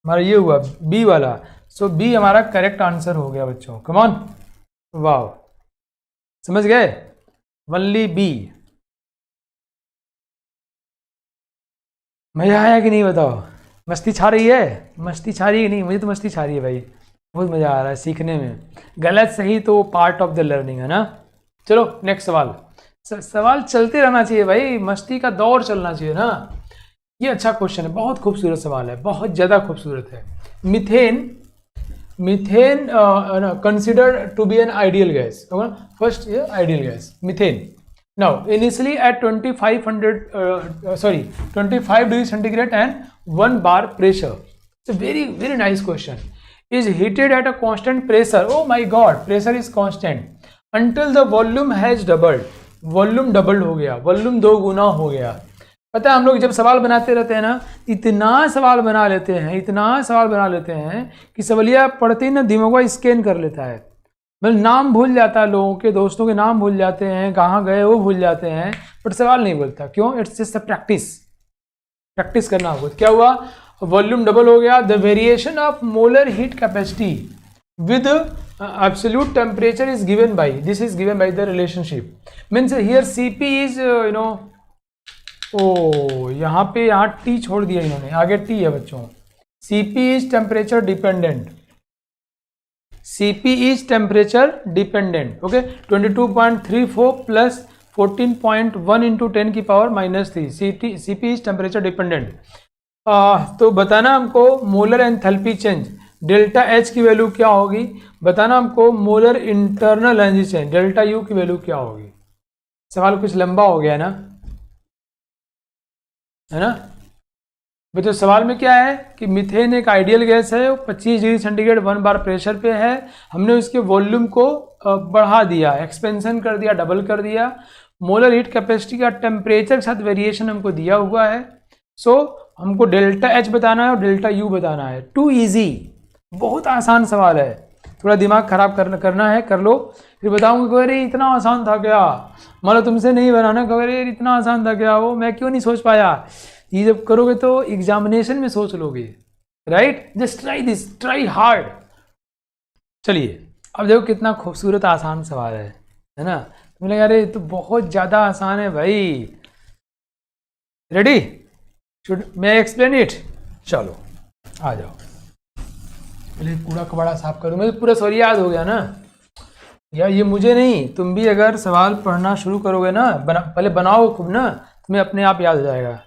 हमारा ये हुआ बी वाला, सो बी हमारा करेक्ट आंसर हो गया बच्चों। कम ऑन, वाह, समझ गए, ओनली बी। मज़ा आया कि नहीं बताओ? मस्ती छा रही है? मस्ती छा रही है कि नहीं? मुझे तो मस्ती छा रही है भाई, बहुत मज़ा आ रहा है सीखने में। गलत सही तो पार्ट ऑफ द लर्निंग है ना। चलो नेक्स्ट सवाल। सवाल चलते रहना चाहिए भाई, मस्ती का दौर चलना चाहिए ना। ये अच्छा क्वेश्चन है, बहुत खूबसूरत सवाल है, बहुत ज़्यादा खूबसूरत है। Methane consider to be an ideal gas. First ये ideal gas methane. Now, initially at 25 degrees centigrade and 1 bar pressure. It's a very nice question. Is heated at a constant pressure. Oh my God, pressure is constant until the volume has doubled. Volume double हो गया, volume 2 गुना हो गया। पता है हम लोग जब सवाल बनाते रहते हैं ना, इतना सवाल बना लेते हैं कि सवालिया पढ़ते ही ना दिमाग को स्कैन कर लेता है। मतलब नाम भूल जाता है, लोगों के दोस्तों के नाम भूल जाते हैं, कहाँ गए वो भूल जाते हैं, बट सवाल नहीं बोलता। क्यों? इट्स जस्ट अ प्रैक्टिस करना होगा। क्या हुआ? वॉल्यूम डबल हो गया। The variation of molar heat capacity with absolute temperature is given by, this is given by the relationship. Means here CP is यहाँ टी छोड़ दिया इन्होंने, आगे टी है बच्चों। CP is temperature dependent, Cp is temperature dependent. Okay, 22.34 plus 14.1 into 10 की power -3। Cp is temperature dependent। तो बताना हमको molar enthalpy change delta H की वैल्यू क्या होगी, बताना हमको molar internal energy change delta U की वैल्यू क्या होगी। सवाल कुछ लंबा हो गया है ना। तो सवाल में क्या है कि मीथेन एक आइडियल गैस है, 25 डिग्री सेंटीग्रेड 1 बार प्रेशर पे है। हमने उसके वॉल्यूम को बढ़ा दिया, एक्सपेंशन कर दिया, डबल कर दिया। मोलर हीट कैपेसिटी का टेम्परेचर के साथ वेरिएशन हमको दिया हुआ है। सो हमको डेल्टा H बताना है और डेल्टा U बताना है। टू इजी, बहुत आसान सवाल है, थोड़ा दिमाग खराब करना है, कर लो, फिर बताऊंगा अरे इतना आसान था क्या। मतलब तुमसे नहीं बनाना, अरे इतना आसान था क्या, वो मैं क्यों नहीं सोच पाया। ये जब करोगे तो एग्जामिनेशन में सोच लोगे, right. Just try this, try hard. चलिए अब देखो कितना खूबसूरत आसान सवाल है ना। तुम लगे अरे तो बहुत ज़्यादा आसान है भाई। रेडी? शुड मैं एक्सप्लेन इट? चलो आ जाओ, पहले पूरा कबाड़ा साफ करूँ। मुझे पूरा सवाल याद हो गया ना यार, ये मुझे नहीं, तुम भी अगर सवाल पढ़ना शुरू करोगे ना, पहले बनाओ खूब ना, तुम्हें अपने आप याद हो जाएगा।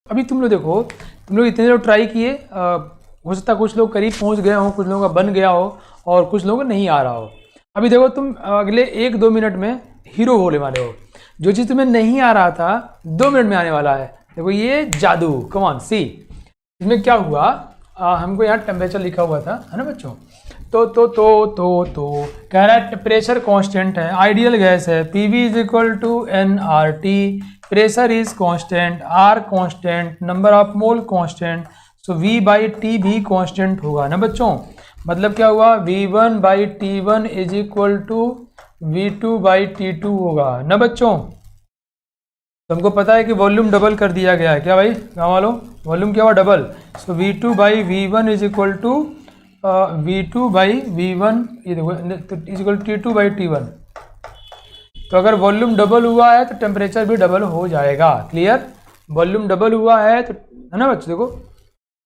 अभी तुम लोग देखो, तुम लोग इतने लोग ट्राई किए, हो सकता है कुछ लोग करीब पहुंच गए हों, कुछ लोगों का बन गया हो और कुछ लोगों को नहीं आ रहा हो। अभी देखो तुम अगले 1-2 मिनट में हीरो होने वाले हो। जो चीज़ तुम्हें नहीं आ रहा था 2 मिनट में आने वाला है। देखो ये जादू, कम ऑन सी। इसमें क्या हुआ, हमको यहाँ टेम्परेचर लिखा हुआ था, है ना बच्चों। तो कह रहा है प्रेशर कांस्टेंट है, आइडियल गैस है, PV is equal to nRT, pressure is constant, R constant, number of mole constant, so V/T भी कांस्टेंट होगा ना बच्चों। मतलब क्या हुआ, V1/T1 is equal to V2/T2 होगा ना बच्चों। तुमको पता है कि वॉल्यूम डबल कर दिया गया है, क्या भाई गाँव वालों, वॉल्यूम क्या हुआ double. So V2/V1 is equal to V2/V1 is equal T2/T1। तो अगर वॉल्यूम डबल हुआ है तो टेम्परेचर भी डबल हो जाएगा। क्लियर? वॉल्यूम डबल हुआ है तो, है ना बच्चों, देखो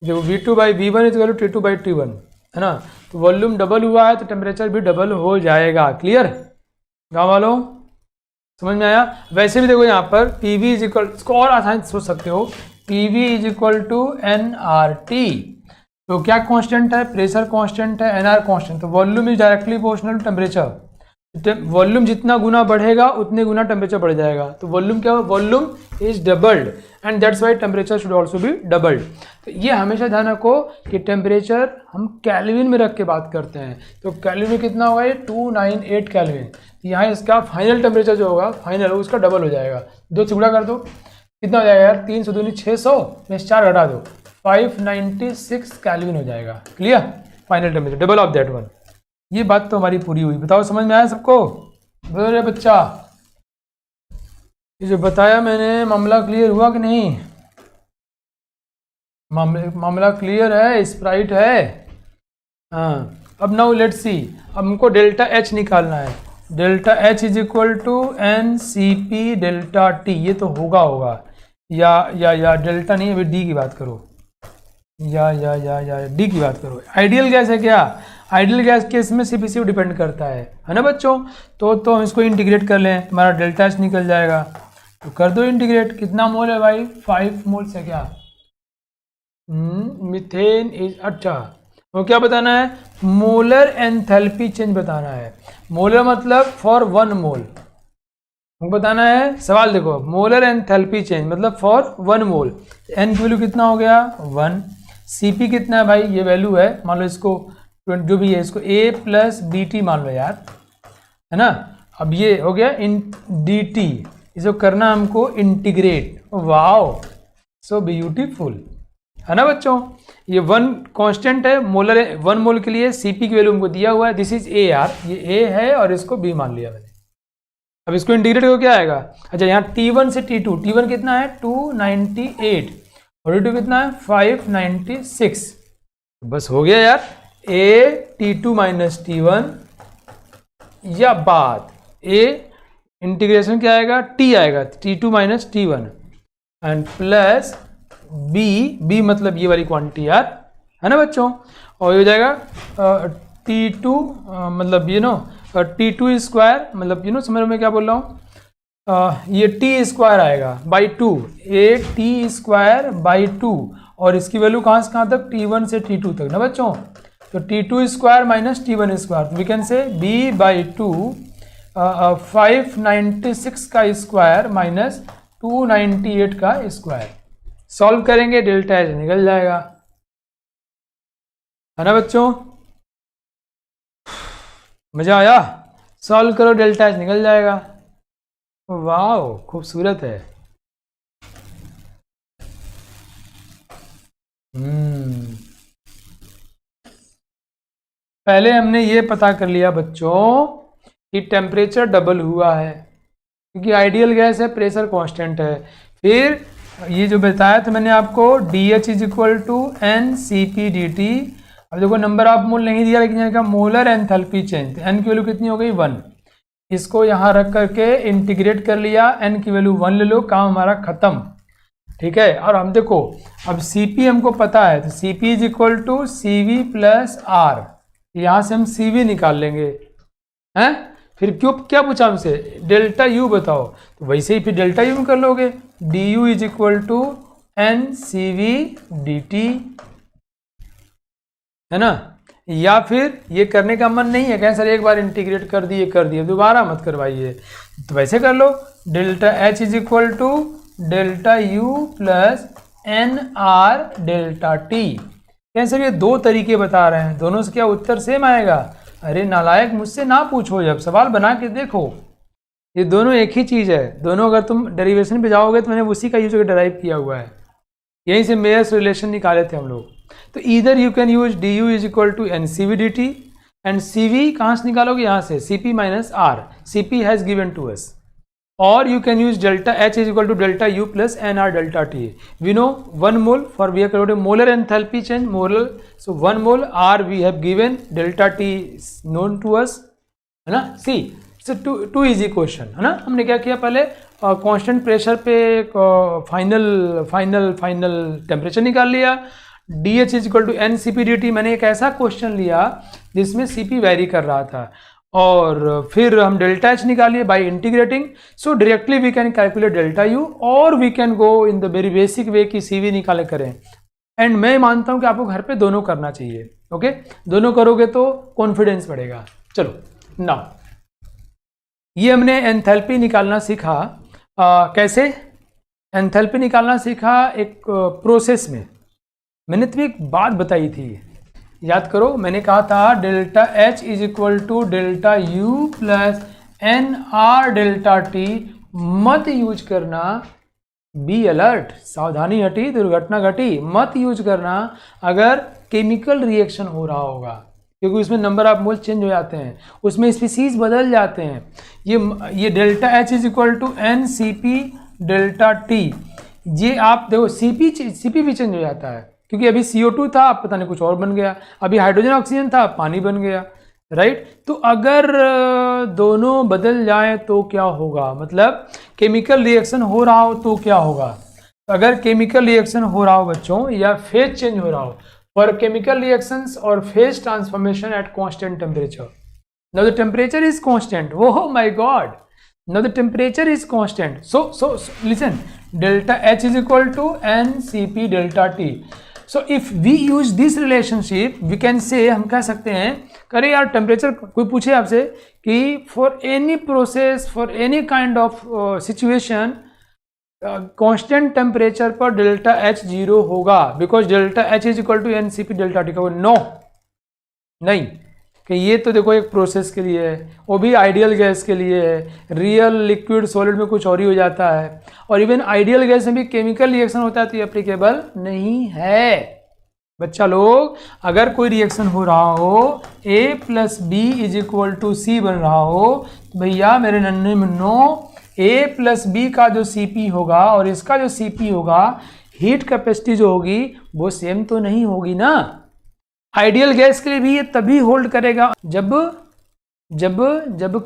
जो V2/V1 is equal to T2/T1 है ना, तो वॉल्यूम डबल हुआ है तो टेम्परेचर भी डबल हो जाएगा। क्लियर गाँव वालों, समझ में आया? वैसे भी देखो यहाँ पर PV इज इक्वल, इसको और आसान सोच सकते हो, PV is equal to nRT। तो क्या कांस्टेंट है, प्रेशर कांस्टेंट है, nR कांस्टेंट। तो volume is directly proportional to temperature. Volume जितना गुना बढ़ेगा उतने गुना टेम्परेचर बढ़ जाएगा। तो वॉल्यूम क्या हुआ, volume is doubled and that's why temperature should also be doubled. तो ये हमेशा ध्यान रखो कि टेम्परेचर हम केल्विन में रख के बात करते हैं। तो केल्विन में कितना होगा, ये 298 केल्विन। यहाँ इसका फाइनल टेम्परेचर जो होगा, फाइनल उसका डबल हो जाएगा। 2 से गुणा कर दो, कितना हो जाएगा यार, 300 दूनी 600 में 4 घटा दो, 596 केल्विन हो जाएगा। Clear? Final temperature double of that one. ये बात तो हमारी पूरी हुई। बताओ समझ में आया सबको? बोलो बच्चा, ये जो बताया मैंने मामला क्लियर हुआ कि नहीं? मामला क्लियर है, स्प्राइट है। हाँ, अब नाउ लेट्स सी, अब हमको डेल्टा H निकालना है। Delta H is equal to NCP delta T, ये तो होगा। या डेल्टा नहीं, अभी डी की बात करो, या डी की बात करो। आइडियल गैस है क्या? आइडियल गैस केस में सिर्फ इसी डिपेंड करता है ना बच्चों। तो हम इसको इंटीग्रेट कर लें, हमारा डेल्टा एच निकल जाएगा। तो कर दो इंटीग्रेट। कितना मोल है भाई? 5 मोल्स है क्या? मीथेन इज, अच्छा वो क्या बताना है? मोलर एंथैल्पी चेंज बताना है। मोलर मतलब फॉर 1 मोल बताना है। सवाल देखो, मोलर एंथैल्पी चेंज मतलब फॉर 1 मोल। एन की वैल्यू कितना हो गया? 1। सीपी कितना है भाई? ये वैल्यू है, मान लो इसको जो भी है इसको ए प्लस बी टी मान लो यार, है ना। अब ये हो गया इन डी टी, इसको करना हमको इंटीग्रेट। वाओ सो ब्यूटीफुल, है ना बच्चों। ये 1 कांस्टेंट है, मोलर 1 मोल के लिए सीपी की वैल्यू हमको दिया हुआ है। दिस इज ए यार, ये ए है और इसको बी मान लिया मैंने। अब इसको इंटीग्रेट हो क्या आएगा? अच्छा यहाँ T1 से T2, T1 कितना है? 298 और T2 कितना है? 596। बस हो गया यार। A T2 माइनस T1 या बाद A इंटीग्रेशन क्या आएगा? T आएगा, T2 minus T1 and plus B मतलब ये वाली क्वांटिटी यार, है ना बच्चों। और ये हो जाएगा T2 मतलब ये नो T2 स्क्वायर मतलब समझ में क्या बोल रहा हूँ, ये T स्क्वायर आएगा by 2, A T square by 2 और इसकी वैल्यू कहाँ से कहाँ तक? T1 से T2 तक ना बच्चों। तो T2 square minus T1 square, we can say B by 2 596 का स्क्वायर माइनस 298 का स्क्वायर। सॉल्व करेंगे डेल्टा एच निकल जाएगा, है ना बच्चों। मजा आया? सॉल्व करो डेल्टा एच निकल जाएगा। वाह खूबसूरत है। पहले हमने ये पता कर लिया बच्चों कि टेम्परेचर डबल हुआ है क्योंकि आइडियल गैस है, प्रेशर कांस्टेंट है। फिर ये जो बताया था मैंने आपको, DH is equal to N C P D T. अब देखो नंबर ऑफ मोल नहीं दिया लेकिन यहाँ का मोलर एंथैल्पी चेंज, एन की वैल्यू कितनी हो गई? 1। इसको यहाँ रख करके इंटीग्रेट कर लिया, एन की वैल्यू 1 ले लो, काम हमारा खत्म। ठीक है। और हम देखो अब Cp हमको पता है, तो Cp is equal to C V plus R, यहाँ से हम Cv निकाल लेंगे, हैं। फिर क्यों क्या पूछा हमसे? डेल्टा यू बताओ, तो वैसे ही फिर डेल्टा यू में कर लोगे। D U is equal to N C V D T, है ना। या फिर ये करने का मन नहीं है, कहें सर एक बार इंटीग्रेट कर दिए दोबारा मत करवाइए, तो वैसे कर लो। Delta H is equal to delta U plus N R delta T. कहें सर ये 2 तरीके बता रहे हैं, दोनों से क्या उत्तर सेम आएगा? अरे नालायक, मुझसे ना पूछो, जब सवाल बना के देखो, ये दोनों एक ही चीज़ है। दोनों अगर तुम डेरिवेशन पे जाओगे तो मैंने उसी का यूज करके डिराइव किया हुआ है, यहीं से मेयर्स रिलेशन निकाले थे हम लोग। तो इधर you can use D U is equal to N C V D T and C V कहाँ से निकालोगे? यहाँ से C P minus R, C P has given to us. और you can use delta H is equal to delta U plus NR delta T. We know 1 mole for we have created molar enthalpy change, molar, so 1 mole R we have given, delta T is known to us, है ना। See, it's a too easy question, है ना। हमने क्या किया पहले constant pressure पे final temperature निकाल लिया। DH is equal to NCP/dt, मैंने एक ऐसा क्वेश्चन लिया जिसमें CP वेरी कर रहा था और फिर हम डेल्टा एच निकालिए by integrating. So directly we can calculate delta U और we can go in the very basic way की सीवी निकाले करें। एंड मैं मानता हूं कि आपको घर पे दोनों करना चाहिए। ओके, दोनों करोगे तो कॉन्फिडेंस बढ़ेगा। चलो नाउ ये हमने एंथैल्पी निकालना सीखा। कैसे एंथैल्पी निकालना सीखा? एक प्रोसेस में मैंने तुम्हें एक बात बताई थी, याद करो। मैंने कहा था delta H is equal to delta U plus N R delta T. मत यूज करना, बी अलर्ट, सावधानी हटी दुर्घटना घटी। मत यूज करना अगर केमिकल रिएक्शन हो रहा होगा, क्योंकि उसमें नंबर ऑफ मोल चेंज हो जाते हैं, उसमें स्पीसीज बदल जाते हैं। ये delta H is equal to N C P delta T, ये आप देखो सीपी भी चेंज हो जाता है, क्योंकि अभी CO2 था, अब पता नहीं कुछ और बन गया, अभी हाइड्रोजन ऑक्सीजन था, पानी बन गया, राइट। तो अगर दोनों बदल जाए तो क्या होगा? मतलब केमिकल रिएक्शन हो रहा हो तो क्या होगा? अगर केमिकल रिएक्शन हो रहा हो बच्चों या फेज चेंज हो रहा हो, फॉर केमिकल रिएक्शंस और phase transformation at constant temperature, now the temperature is constant, oh my God, now the temperature is constant, so listen, delta H is equal to NCP delta T. So if we use this relationship we can say, हम कह सकते हैं, करे यार temperature कोई पूछे आपसे कि for any process for any kind of situation constant temperature पर डेल्टा H 0 होगा because delta H is equal to NCP delta T। का नो नहीं, कि ये तो देखो एक प्रोसेस के लिए है, वो भी आइडियल गैस के लिए है, रियल लिक्विड सॉलिड में कुछ और ही हो जाता है, और इवन आइडियल गैस में भी केमिकल रिएक्शन होता है तो ये एप्लीकेबल नहीं है। बच्चा लोग, अगर कोई रिएक्शन हो रहा हो A plus B is equal to C बन रहा हो, तो भैया मेरे नन्हे मुन्नो A प्लस बी का जो CP होगा और इसका जो CP होगा, हीट कैपेसिटी जो होगी वो सेम तो नहीं होगी ना। आइडियल गैस के लिए भी ये तभी होल्ड करेगा जब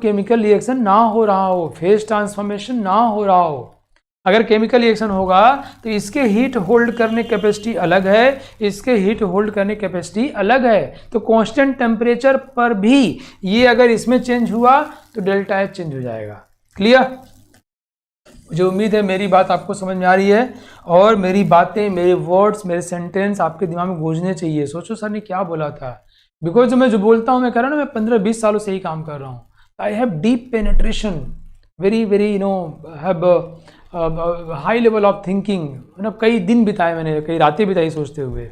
केमिकल रिएक्शन ना हो रहा हो, फेज ट्रांसफॉर्मेशन ना हो रहा हो। अगर केमिकल रिएक्शन होगा तो इसके हीट होल्ड करने कैपेसिटी अलग है, इसके हीट होल्ड करने कैपेसिटी अलग है, तो कांस्टेंट टेम्परेचर पर भी ये अगर इसमें चेंज हुआ तो डेल्टा H चेंज हो जाएगा। क्लियर? मुझे उम्मीद है मेरी बात आपको समझ में आ रही है और मेरी बातें, मेरे वर्ड्स, मेरे सेंटेंस आपके दिमाग में गूंजने चाहिए। सोचो सर ने क्या बोला था, बिकॉज मैं जो बोलता हूँ मैं कर रहा हूँ ना, मैं 15-20 सालों से ही काम कर रहा हूँ। I have deep penetration, very have high level of thinking, मतलब कई दिन बिताए मैंने, कई रातें बिताई सोचते हुए।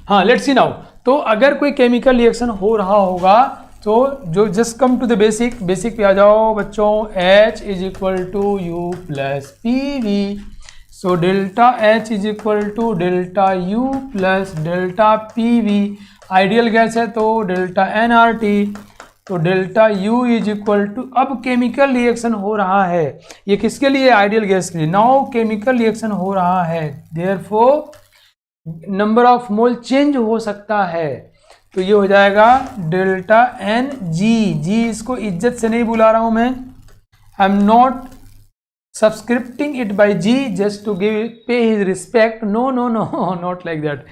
हाँ, लेट्स सी नाउ। तो अगर कोई केमिकल रिएक्शन हो रहा होगा तो जो just come to the basic पे आ जाओ बच्चों। H is equal to U plus PV, so delta H is equal to delta U plus delta PV। Ideal gas है तो डेल्टा nRT, तो delta U is equal to, अब chemical reaction हो रहा है, ये किसके लिए? आइडियल गैस के लिए। नाउ केमिकल रिएक्शन हो रहा है, therefore number of mole change हो सकता है, तो ये हो जाएगा डेल्टा NG। जी इसको इज्जत से नहीं बुला रहा हूं मैं, I am not subscripting it by G just to give pay his respect, no no no, not like that.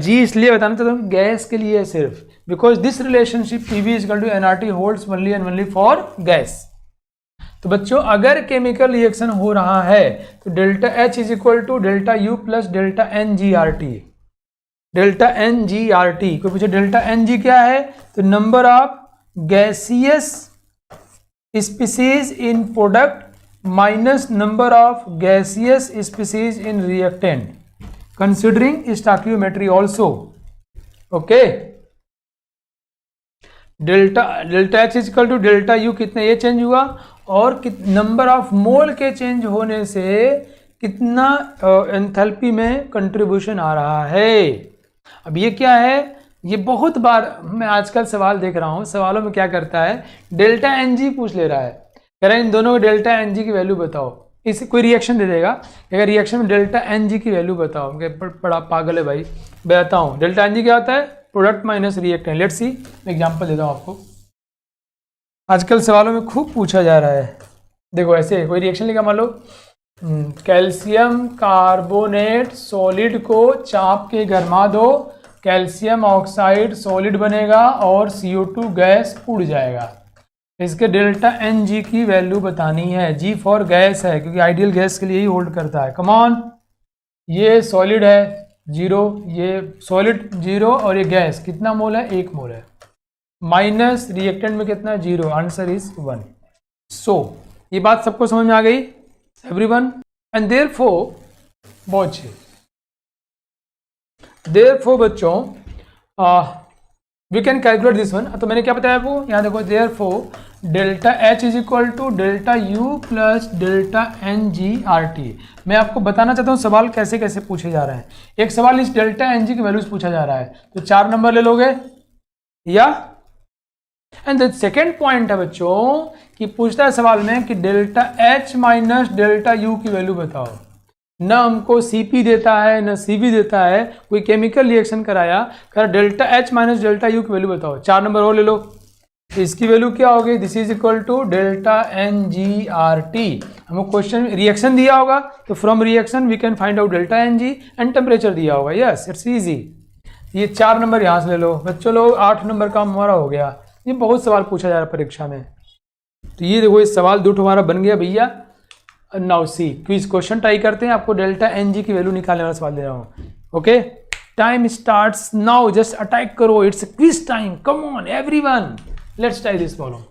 G इसलिए बताना चाहता हूँ गैस के लिए सिर्फ, because this relationship PV is equal to nRT holds only and only for gas. तो बच्चों अगर केमिकल रिएक्शन हो रहा है तो delta H is equal to delta U plus delta NGRT। Delta NGRT को पूछे डेल्टा NG क्या है, तो number of gaseous species in product minus number of gaseous species in reactant considering stoichiometry also. Okay, delta H is equal to delta U, कितना ये change हुआ और number of मोल के चेंज होने से कितना एंथैल्पी में कंट्रीब्यूशन आ रहा है। अब ये क्या है, ये बहुत बार मैं आजकल सवाल देख रहा हूँ, सवालों में क्या करता है, डेल्टा NG पूछ ले रहा है, कह रहा है इन दोनों को डेल्टा NG की वैल्यू बताओ। इसे कोई रिएक्शन दे देगा, अगर रिएक्शन में डेल्टा NG की वैल्यू बताओ, बड़ा पागल है भाई, बताता हूँ। डेल्टा NG क्या होता है, product minus reactant. Let's see, मैं एग्जांपल देता हूँ आपको, आजकल सवालों में खूब पूछा जा रहा है। देखो ऐसे कोई रिएक्शन लिखा, मान लो कैल्शियम कार्बोनेट सॉलिड को चाप के गरमा दो, कैल्शियम ऑक्साइड सॉलिड बनेगा और CO2 गैस उड़ जाएगा। इसके डेल्टा NG की वैल्यू बतानी है। G फॉर गैस है क्योंकि आइडियल गैस के लिए ही होल्ड करता है। कम ऑन, ये सॉलिड है 0, ये सॉलिड 0 और ये गैस कितना मोल है, 1 मोल है, माइनस रिएक्टेंट में कितना है 0, आंसर इज 1। सो ये बात सबको समझ में आ गई everyone, and therefore बहुत अच्छे, therefore बच्चों we can calculate this one। तो मैंने क्या बताया आपको, यहाँ देखो therefore delta H is equal to delta U plus delta NGRT। मैं आपको बताना चाहता हूँ सवाल कैसे कैसे पूछे जा रहे हैं। एक सवाल इस डेल्टा NG की वैल्यूज पूछा जा रहा है तो 4 नंबर ले लोगे, या एंड द सेकेंड पॉइंट है बच्चों कि पूछता है सवाल में कि delta H minus delta U की वैल्यू बताओ। न हमको CP देता है न CV देता है, कोई केमिकल रिएक्शन कराया, कर delta H minus delta U की वैल्यू बताओ। 4 नंबर और ले लो, तो इसकी वैल्यू क्या होगी, this is equal to delta N G R T. हमको क्वेश्चन रिएक्शन दिया होगा तो from reaction we can find out delta N G and temperature दिया होगा। Yes, it's easy. ये 4 नंबर यहाँ से ले लो बच्चों, लोग 8 नंबर का हमारा हो गया। ये बहुत सवाल पूछा जा रहा है परीक्षा में। तो ये देखो, इस सवाल 2 हमारा बन गया भैया। Now see quiz question try करते हैं, आपको डेल्टा एन जी की वैल्यू निकालने वाला सवाल दे रहा हूँ। Okay, time starts now, just attack करो, it's quiz time, come on everyone, let's try this problem.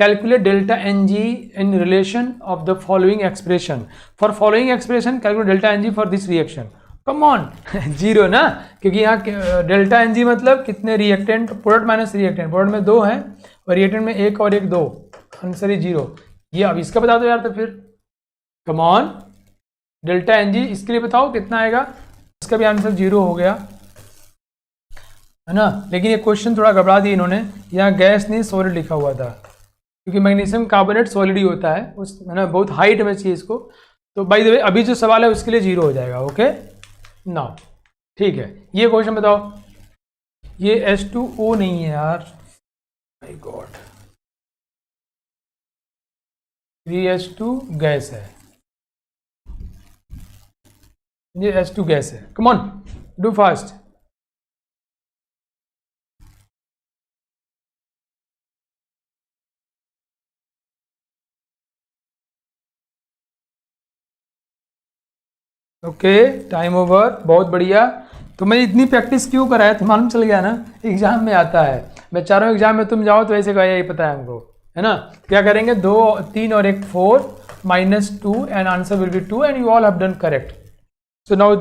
Calculate delta Ng in relation of the following expression. For following expression, calculate delta Ng for this reaction. Come on, zero ना, क्योंकि यहाँ delta Ng मतलब कितने reactant, product minus reactant, product में 2 है और reactant में 1 और 1 2, आंसर ही 0। ये अब इसका बता दो यार, तो फिर कम ऑन, डेल्टा Ng इसके लिए बताओ कितना आएगा, इसका भी आंसर 0 हो गया है ना। लेकिन ये क्वेश्चन थोड़ा घबरा दिया इन्होंने, यहाँ गैस नहीं सॉलिड लिखा हुआ था, क्योंकि मैग्नीशियम कार्बोनेट सॉलिड ही होता है उस, है ना, बहुत हाइट में चाहिए इसको। तो बाय द वे अभी जो सवाल है उसके लिए 0 हो जाएगा। ओके ना, ठीक है। ये क्वेश्चन बताओ, ये H2O नहीं है यार, माय गॉड, 3H2 गैस है, ये H2 गैस है। Come on, do fast. Okay, time over, बहुत बढ़िया। तो मैं इतनी प्रैक्टिस क्यों कराया, तो मालूम चल गया ना, एग्जाम में आता है। मैं चारों एग्जाम में तुम जाओ तो ऐसे कहा, यही पता है हमको, है ना। क्या करेंगे, 2 3 और 1 4 -2 and answer will be 2 and you all have done correct. So now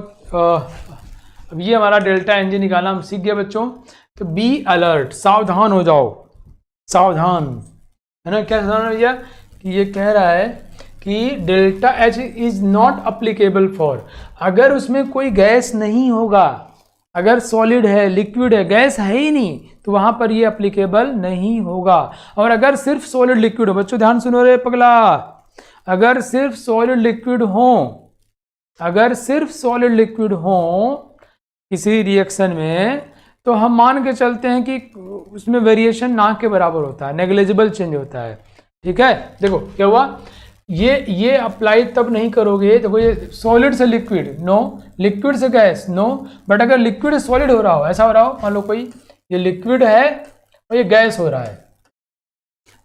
अब ये हमारा डेल्टा एन जी निकालना हम सीख गए बच्चों। तो बी अलर्ट, सावधान हो जाओ, सावधान, है ना। क्या सावधान भैया, कि ये कह रहा है कि delta H is not applicable for, अगर उसमें कोई गैस नहीं होगा, अगर सॉलिड है, लिक्विड है, गैस है ही नहीं, तो वहां पर ये अप्लीकेबल नहीं होगा। और अगर सिर्फ सॉलिड लिक्विड हो, बच्चों ध्यान सुनो रे पगला, अगर सिर्फ सॉलिड लिक्विड हो, अगर सिर्फ सॉलिड लिक्विड हो किसी रिएक्शन में, तो हम मान के चलते हैं कि उसमें वेरिएशन ना के बराबर होता है, नेग्लिजिबल चेंज होता है। ठीक है, देखो क्या हुआ, ये अप्लाई तब नहीं करोगे, देखो ये सॉलिड से लिक्विड नो, लिक्विड से गैस नो, बट अगर लिक्विड से सॉलिड हो रहा हो, ऐसा हो रहा हो, मान लो कोई ये लिक्विड है और ये गैस हो रहा है,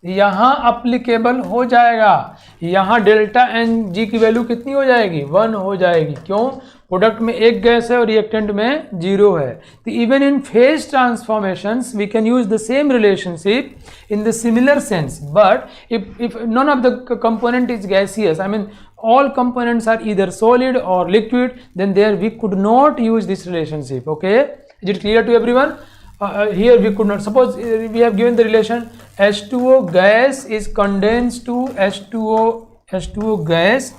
यहां अप्लीकेबल हो जाएगा। यहां डेल्टा एन जी की वैल्यू कितनी हो जाएगी, 1 हो जाएगी। क्यों, प्रोडक्ट में 1 गैस है और रिएक्टेंट में 0 है। तो even in phase transformations we can use the same relationship in the similar sense, but if none of the component is gaseous, I mean all components are either solid or liquid, then there we could not use this relationship. Okay, is it clear to everyone? Here we could not, suppose we have given the relation H2O gas is condensed to H2O gas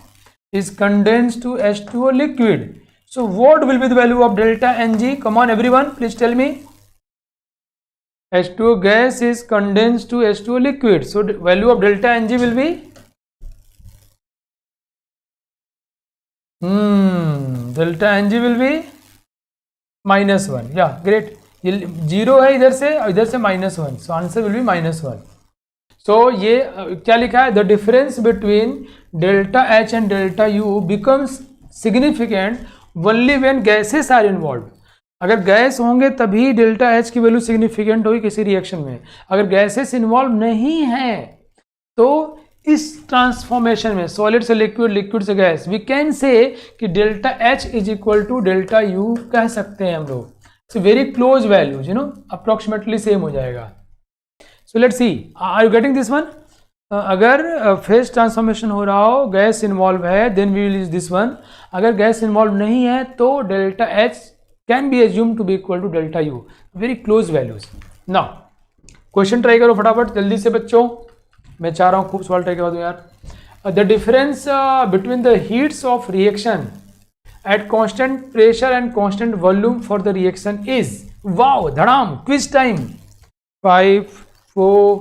is condensed to H2O liquid. So what will be the value of delta Ng? Come on everyone, please tell me. H2O gas is condensed to H2O liquid, so the value of delta Ng will be delta Ng will be -1. yeah, great. ये 0 है इधर से और इधर से -1, so answer will be -1. so ये क्या लिखा है, the difference between delta H and delta U becomes significant only when gases are involved. अगर गैस होंगे तभी डेल्टा एच की वैल्यू सिग्निफिकेंट होगी किसी रिएक्शन में। अगर गैसेस इन्वॉल्व नहीं है तो इस ट्रांसफॉर्मेशन में सॉलिड से लिक्विड, लिक्विड से गैस, वी कैन से कि delta H is equal to delta U कह सकते हैं हम लोग। So very close values, you know, approximately same हो जाएगा। So let's see, are you getting this one? अगर फेज ट्रांसफॉर्मेशन हो रहा हो, गैस इन्वॉल्व है, then we will use this one. अगर गैस इन्वॉल्व नहीं है तो delta H can be assumed to be equal to delta u, very close values. Now question try करो फटाफट जल्दी से बच्चों, मैं चाह रहा हूँ खूब सवाल ट्राई करवा दूँ यार। The difference between the heats of reaction at constant pressure and constant volume for the reaction is, wow धड़ाम, quiz time, 5 4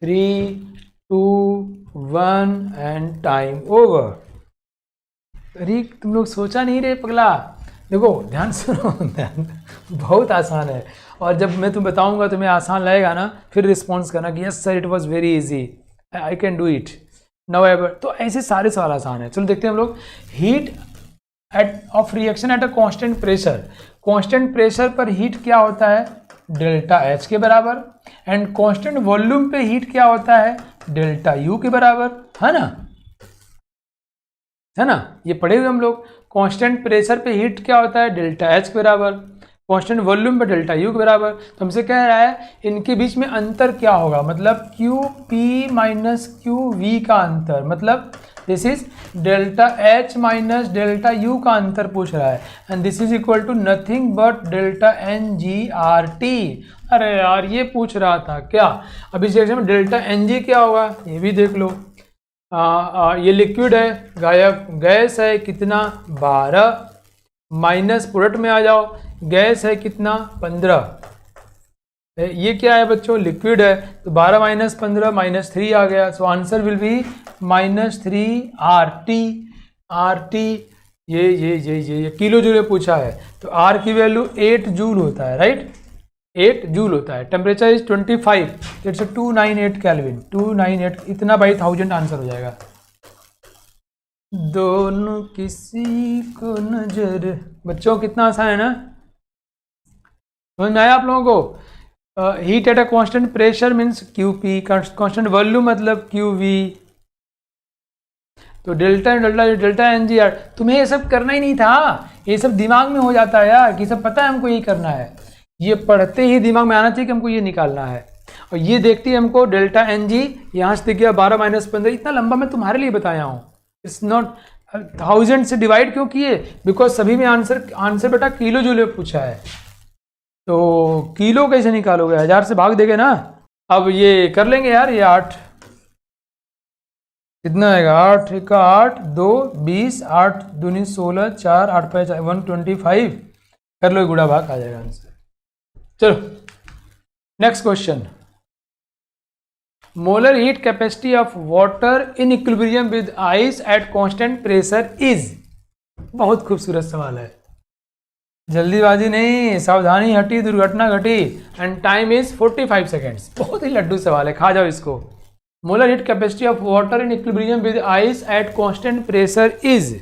3 2 1 and time over. अरे तुम लोग सोचा नहीं रे पगला, देखो ध्यान सुनो, ध्यान, बहुत आसान है, और जब मैं तुम्हें बताऊंगा तुम्हें आसान लगेगा ना, फिर रिस्पॉन्स करना कि yes sir it was very easy, I can do it now ever. तो ऐसे सारे सवाल आसान है। चलो देखते हैं हम लोग। Heat of reaction eight a constant pressure, constant pressure पर हीट क्या होता है, डेल्टा एच के बराबर, एंड कांस्टेंट वॉल्यूम पे हीट क्या होता है, डेल्टा यू के बराबर, है ना, है ना, ये पढ़े हुए हम लोग। कांस्टेंट प्रेशर पे हीट क्या होता है, डेल्टा एच के बराबर, कांस्टेंट वॉल्यूम पे डेल्टा यू के बराबर। तो हमसे कह रहा है इनके बीच में अंतर क्या होगा, मतलब Q P minus Q V का अंतर, मतलब this is delta H minus delta U का अंतर पूछ रहा है, and this is equal to nothing but delta N G R T. अरे यार ये पूछ रहा था क्या, अभी इस में डेल्टा एन जी क्या होगा ये भी देख लो। ये लिक्विड है, गायब गैस है कितना 12, माइनस प्रोडक्ट में आ जाओ, गैस है कितना 15, ये क्या है बच्चों, लिक्विड है, तो 12 माइनस 15 माइनस 3 आ गया। So answer will be -3 R T. R T ये किलो जूल में पूछा है, तो आर की वैल्यू 8 जूल होता है, राइट, 8 जूल होता है। टेम्परेचर इज 25, इट्स 298 केल्विन, 298 इतना बाई 1000 आंसर हो जाएगा। दोनों किसी को नजर, बच्चों कितना आसान है ना, समझ में आया आप लोगों को। Heat at a constant pressure means Q P, constant volume मतलब क्यू वी, तो delta delta N G R. तुम्हें ये सब करना ही नहीं था, ये सब दिमाग में हो जाता है यार, कि सब पता है हमको ये करना है, ये पढ़ते ही दिमाग में आना चाहिए कि हमको ये निकालना है। और ये देखती है हमको डेल्टा एन जी, यहाँ से दिख गया 12 माइनस 15, इतना लंबा मैं तुम्हारे लिए बताया हूँ। इट्स नॉट 1000 से डिवाइड क्यों किए, बिकॉज सभी में आंसर बेटा किलो जूल में पूछा है, तो किलो कैसे निकालोगे, 1000 से भाग देगे ना। अब ये कर लेंगे यार, ये 8 कितना आएगा, 8 का 8 2 20, 8 दूनी 16, 4 8 5 125, कर लो गुड़ा भाग, आ जाएगा आंसर। चलो next question. Molar heat capacity of water in equilibrium with ice eight constant pressure is. बहुत खूबसूरत सवाल है, जल्दीबाजी नहीं, सावधानी हटी दुर्घटना घटी, एंड टाइम इज 45 सेकेंड्स। बहुत ही लड्डू सवाल है, खा जाओ इसको। Molar heat capacity of water in equilibrium with ice eight constant pressure is,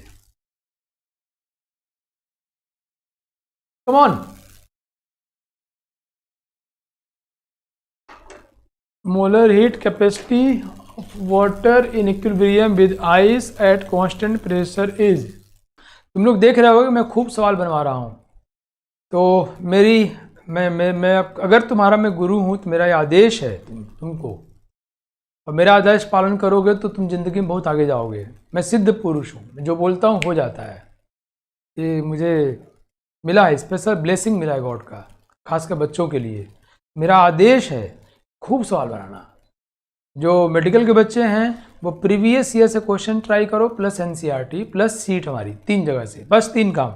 come on. Molar heat capacity of water in equilibrium with ice eight constant pressure is. तुम लोग देख रहे होगे मैं खूब सवाल बनवा रहा हूँ, तो मेरी मैं अगर तुम्हारा मैं गुरु हूँ तो मेरा ये आदेश है तुमको, और मेरा आदेश पालन करोगे तो तुम जिंदगी में बहुत आगे जाओगे। मैं सिद्ध पुरुष हूँ, जो बोलता हूँ हो जाता है, ये मुझे मिला है, स्पेशल ब्लेसिंग मिला है गॉड का, खासकर बच्चों के लिए। मेरा आदेश है खूब सवाल बनाना। जो मेडिकल के बच्चे हैं वो प्रीवियस ईयर से क्वेश्चन ट्राई करो, प्लस एनसीईआरटी प्लस सीट, हमारी 3 जगह से, बस 3 काम।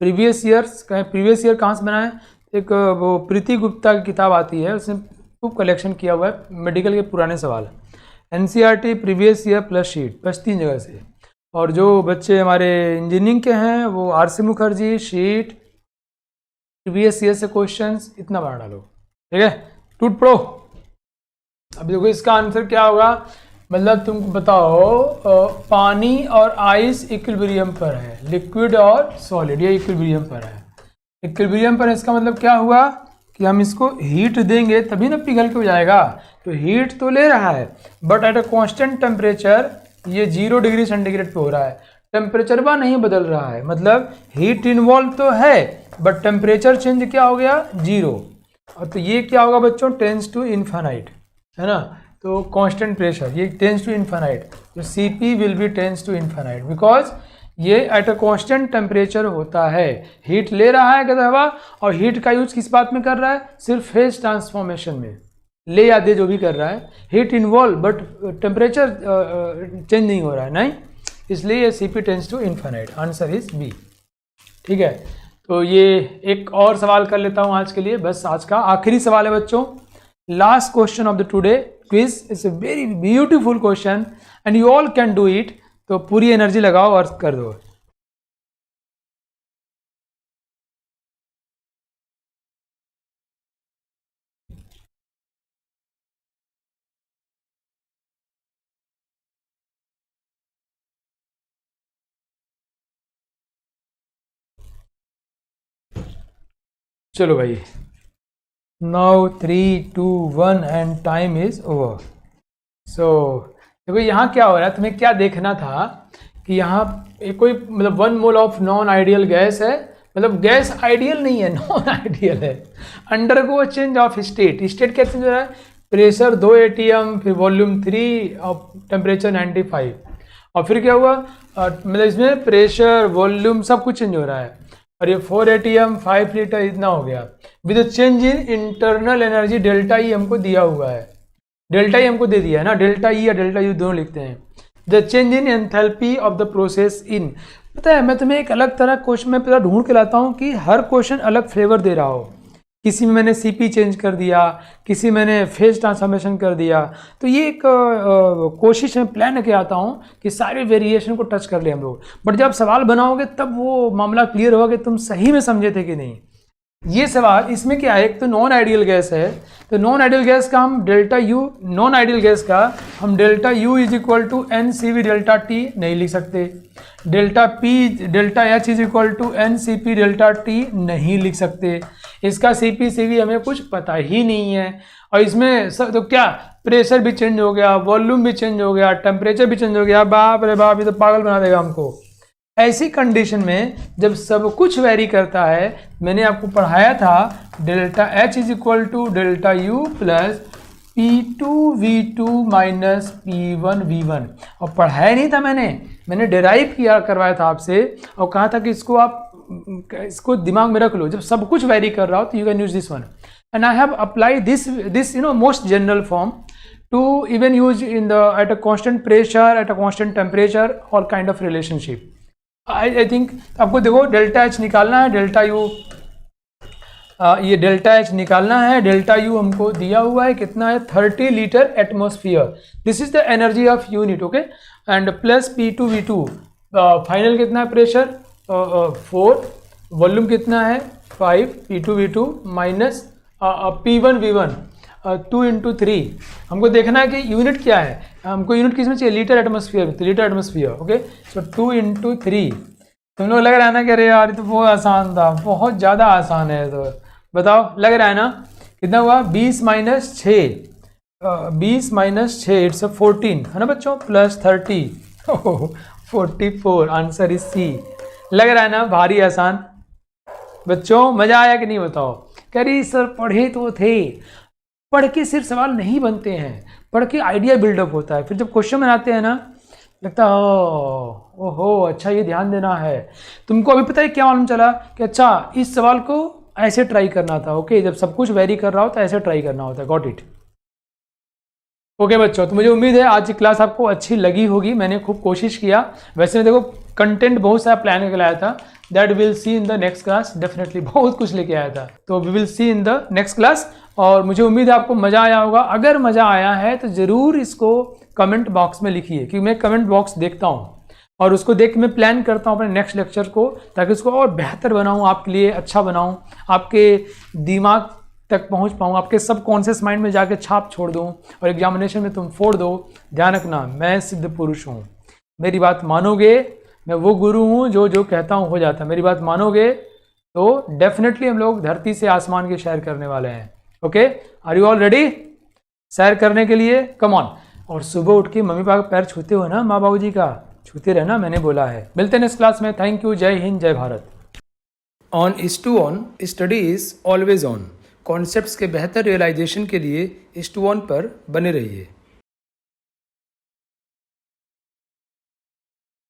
प्रीवियस ईयर कहाँ से बनाए, एक वो प्रीति गुप्ता की किताब आती है, उसने खूब कलेक्शन किया हुआ है मेडिकल के पुराने सवाल। NCERT previous year plus sheet, बस 3 जगह से। और जो बच्चे हमारे इंजीनियरिंग के हैं वो RC Mukherjee sheet previous year से क्वेश्चंस इतना बना डालो, ठीक है, टूट पड़ो। अभी देखो इसका आंसर क्या होगा, मतलब तुम बताओ पानी और आइस इक्विलिब्रियम पर है, लिक्विड और सॉलिड ये इक्विलिब्रियम पर है। इक्विलिब्रियम पर इसका मतलब क्या हुआ कि हम इसको हीट देंगे तभी ना पिघल के हो जाएगा। तो हीट तो ले रहा है but at a constant temperature, ये 0 डिग्री सेंटीग्रेड पे हो रहा है, टेम्परेचर वह नहीं बदल रहा है, मतलब हीट इन्वॉल्व तो है बट टेम्परेचर चेंज क्या हो गया 0। और तो ये क्या होगा बच्चों, टेंस टू इन्फानाइट, है ना, तो कांस्टेंट प्रेशर ये टेंस टू इन्फानाइट, तो Cp will be tends to infinite because ये एट अ कांस्टेंट टेम्परेचर होता है। हीट ले रहा है गधा हवा, और हीट का यूज किस बात में कर रहा है, सिर्फ फेज ट्रांसफॉर्मेशन में, ले या दे जो भी कर रहा है, heat involve but temperature change नहीं हो रहा है, नहीं, इसलिए ये Cp tends to infinite, answer is B. ठीक है, तो ये एक और सवाल कर लेता हूँ आज के लिए, बस आज का आखिरी सवाल है बच्चों, last question of the today quiz. It's a very beautiful question and you all can do it, तो पूरी एनर्जी लगाओ और कर दो। चलो भाई, now 3, 2, 1 and time is over. So देखो यहाँ क्या हो रहा है, तुम्हें क्या देखना था कि यहाँ कोई मतलब 1 mole of non ideal gas है, मतलब गैस आइडियल नहीं है, नॉन आइडियल है। Undergo change of state, state क्या चेंज हो रहा है, प्रेशर 2 atm, फिर वॉल्यूम 3 और टेम्परेचर 95, और फिर क्या हुआ मतलब इसमें प्रेशर वॉल्यूम सब कुछ चेंज हो रहा है, और ये 4 atm 5 लीटर इतना हो गया। With change in internal energy delta E हमको दिया हुआ है, डेल्टा ई हमको दे दिया है ना, डेल्टा ई या डेल्टा यू दोनों लिखते हैं। The change in enthalpy of the process in, पता है मैं तुम्हें एक अलग तरह क्वेश्चन में पता ढूंढ के लाता हूँ कि हर क्वेश्चन अलग फ्लेवर दे रहा हो। किसी में मैंने सीपी चेंज कर दिया, किसी में मैंने फेज ट्रांसफॉर्मेशन कर दिया, तो ये एक कोशिश में प्लान के आता हूँ कि सारे वेरिएशन को टच कर ले हम लोग। बट जब सवाल बनाओगे तब वो मामला क्लियर होगा कि तुम सही में समझे थे कि नहीं। ये सवाल इसमें क्या है, एक तो नॉन आइडियल गैस है, तो नॉन आइडियल गैस का हम delta U, non ideal gas का हम delta U is equal to N C V delta T नहीं लिख सकते, delta P delta H is equal to N C P delta T नहीं लिख सकते, इसका सी पी सी वी हमें कुछ पता ही नहीं है। और इसमें सब तो क्या प्रेशर भी चेंज हो गया, वॉल्यूम भी चेंज हो गया, टेम्परेचर भी चेंज हो गया, बाप रे बाप, ये तो पागल बना देगा हमको। ऐसी कंडीशन में जब सब कुछ वेरी करता है, मैंने आपको पढ़ाया था delta H is equal to delta U plus P2V2 minus P1V1, और पढ़ाया नहीं था मैंने डिराइव किया करवाया था आपसे, और कहा था कि इसको आप इसको दिमाग में रख लो, जब सब कुछ वेरी कर रहा हो तो you can use this one, and I have apply this most general form to even use in the at a constant pressure, at a constant temperature or kind of relationship. I think आपको देखो delta H निकालना है, delta U ये delta H निकालना है, delta U हमको दिया हुआ है कितना है 30 litre atmosphere, this is the energy of unit, okay, and plus P2V2 final कितना है प्रेशर 4, वॉल्यूम कितना है 5, P2V2 माइनस P1V1 2 इंटू 3, हमको देखना है कि यूनिट क्या है, हमको यूनिट किस में चाहिए, लीटर एटमोस्फियर, तो लीटर एटमोस्फियर, ओके। सो 2 इंटू 3, तुम लोग लग रहा है ना कि अरे यार ये तो बहुत आसान था, बहुत ज़्यादा आसान है, तो बताओ लग रहा है ना, कितना हुआ 20 माइनस 6, 20 माइनस 6 इट्स 14 है ना बच्चों, प्लस 30 44, आंसर इज सी। लग रहा है ना भारी आसान बच्चों, मज़ा आया कि नहीं बताओ। कह रही सर पढ़े तो थे, पढ़ के सिर्फ सवाल नहीं बनते हैं, पढ़ के आइडिया बिल्डअप होता है, फिर जब क्वेश्चन बनाते हैं ना लगता है ओहो अच्छा ये ध्यान देना है। तुमको अभी पता है क्या मालूम चला कि अच्छा इस सवाल को ऐसे ट्राई करना था, ओके, जब सब कुछ वेरी कर रहा हो तो ऐसे ट्राई करना होता है, गॉट इट। ओके बच्चों, तो मुझे उम्मीद है आज की क्लास आपको अच्छी लगी होगी, मैंने खूब कोशिश किया। वैसे देखो कंटेंट बहुत सारा प्लान करके लाया था, that will see in the next class, definitely बहुत कुछ लेके आया था, तो we will see in the next class. और मुझे उम्मीद है आपको मज़ा आया होगा, अगर मज़ा आया है तो ज़रूर इसको कमेंट बॉक्स में लिखिए, क्योंकि मैं कमेंट बॉक्स देखता हूँ और उसको देख के मैं प्लान करता हूँ अपने नेक्स्ट लेक्चर को, ताकि उसको और बेहतर बनाऊँ, आपके लिए अच्छा बनाऊँ, आपके दिमाग तक पहुँच पाऊँ, आपके सब कॉन्शियस माइंड में जाके छाप छोड़ दूँ और एग्जामिनेशन में तुम फोड़ दो। ध्यान रखना, मैं सिद्ध पुरुष हूँ, मेरी बात मानोगे, मैं वो गुरु हूँ जो जो कहता हूँ हो जाता है, मेरी बात मानोगे तो डेफिनेटली हम लोग धरती से आसमान की सैर करने वाले हैं। Okay, are you all ready सैर करने के लिए? Come on. और सुबह उठ के मम्मी पापा का पैर छूते हो ना, माँ बाबू जी का छूते रहना, मैंने बोला है। मिलते हैं नेक्स्ट क्लास में, थैंक यू, जय हिंद, जय Bharat. On is to on, study is always on. Concepts के बेहतर रियलाइजेशन के लिए इज टू ऑन पर बने रहिए।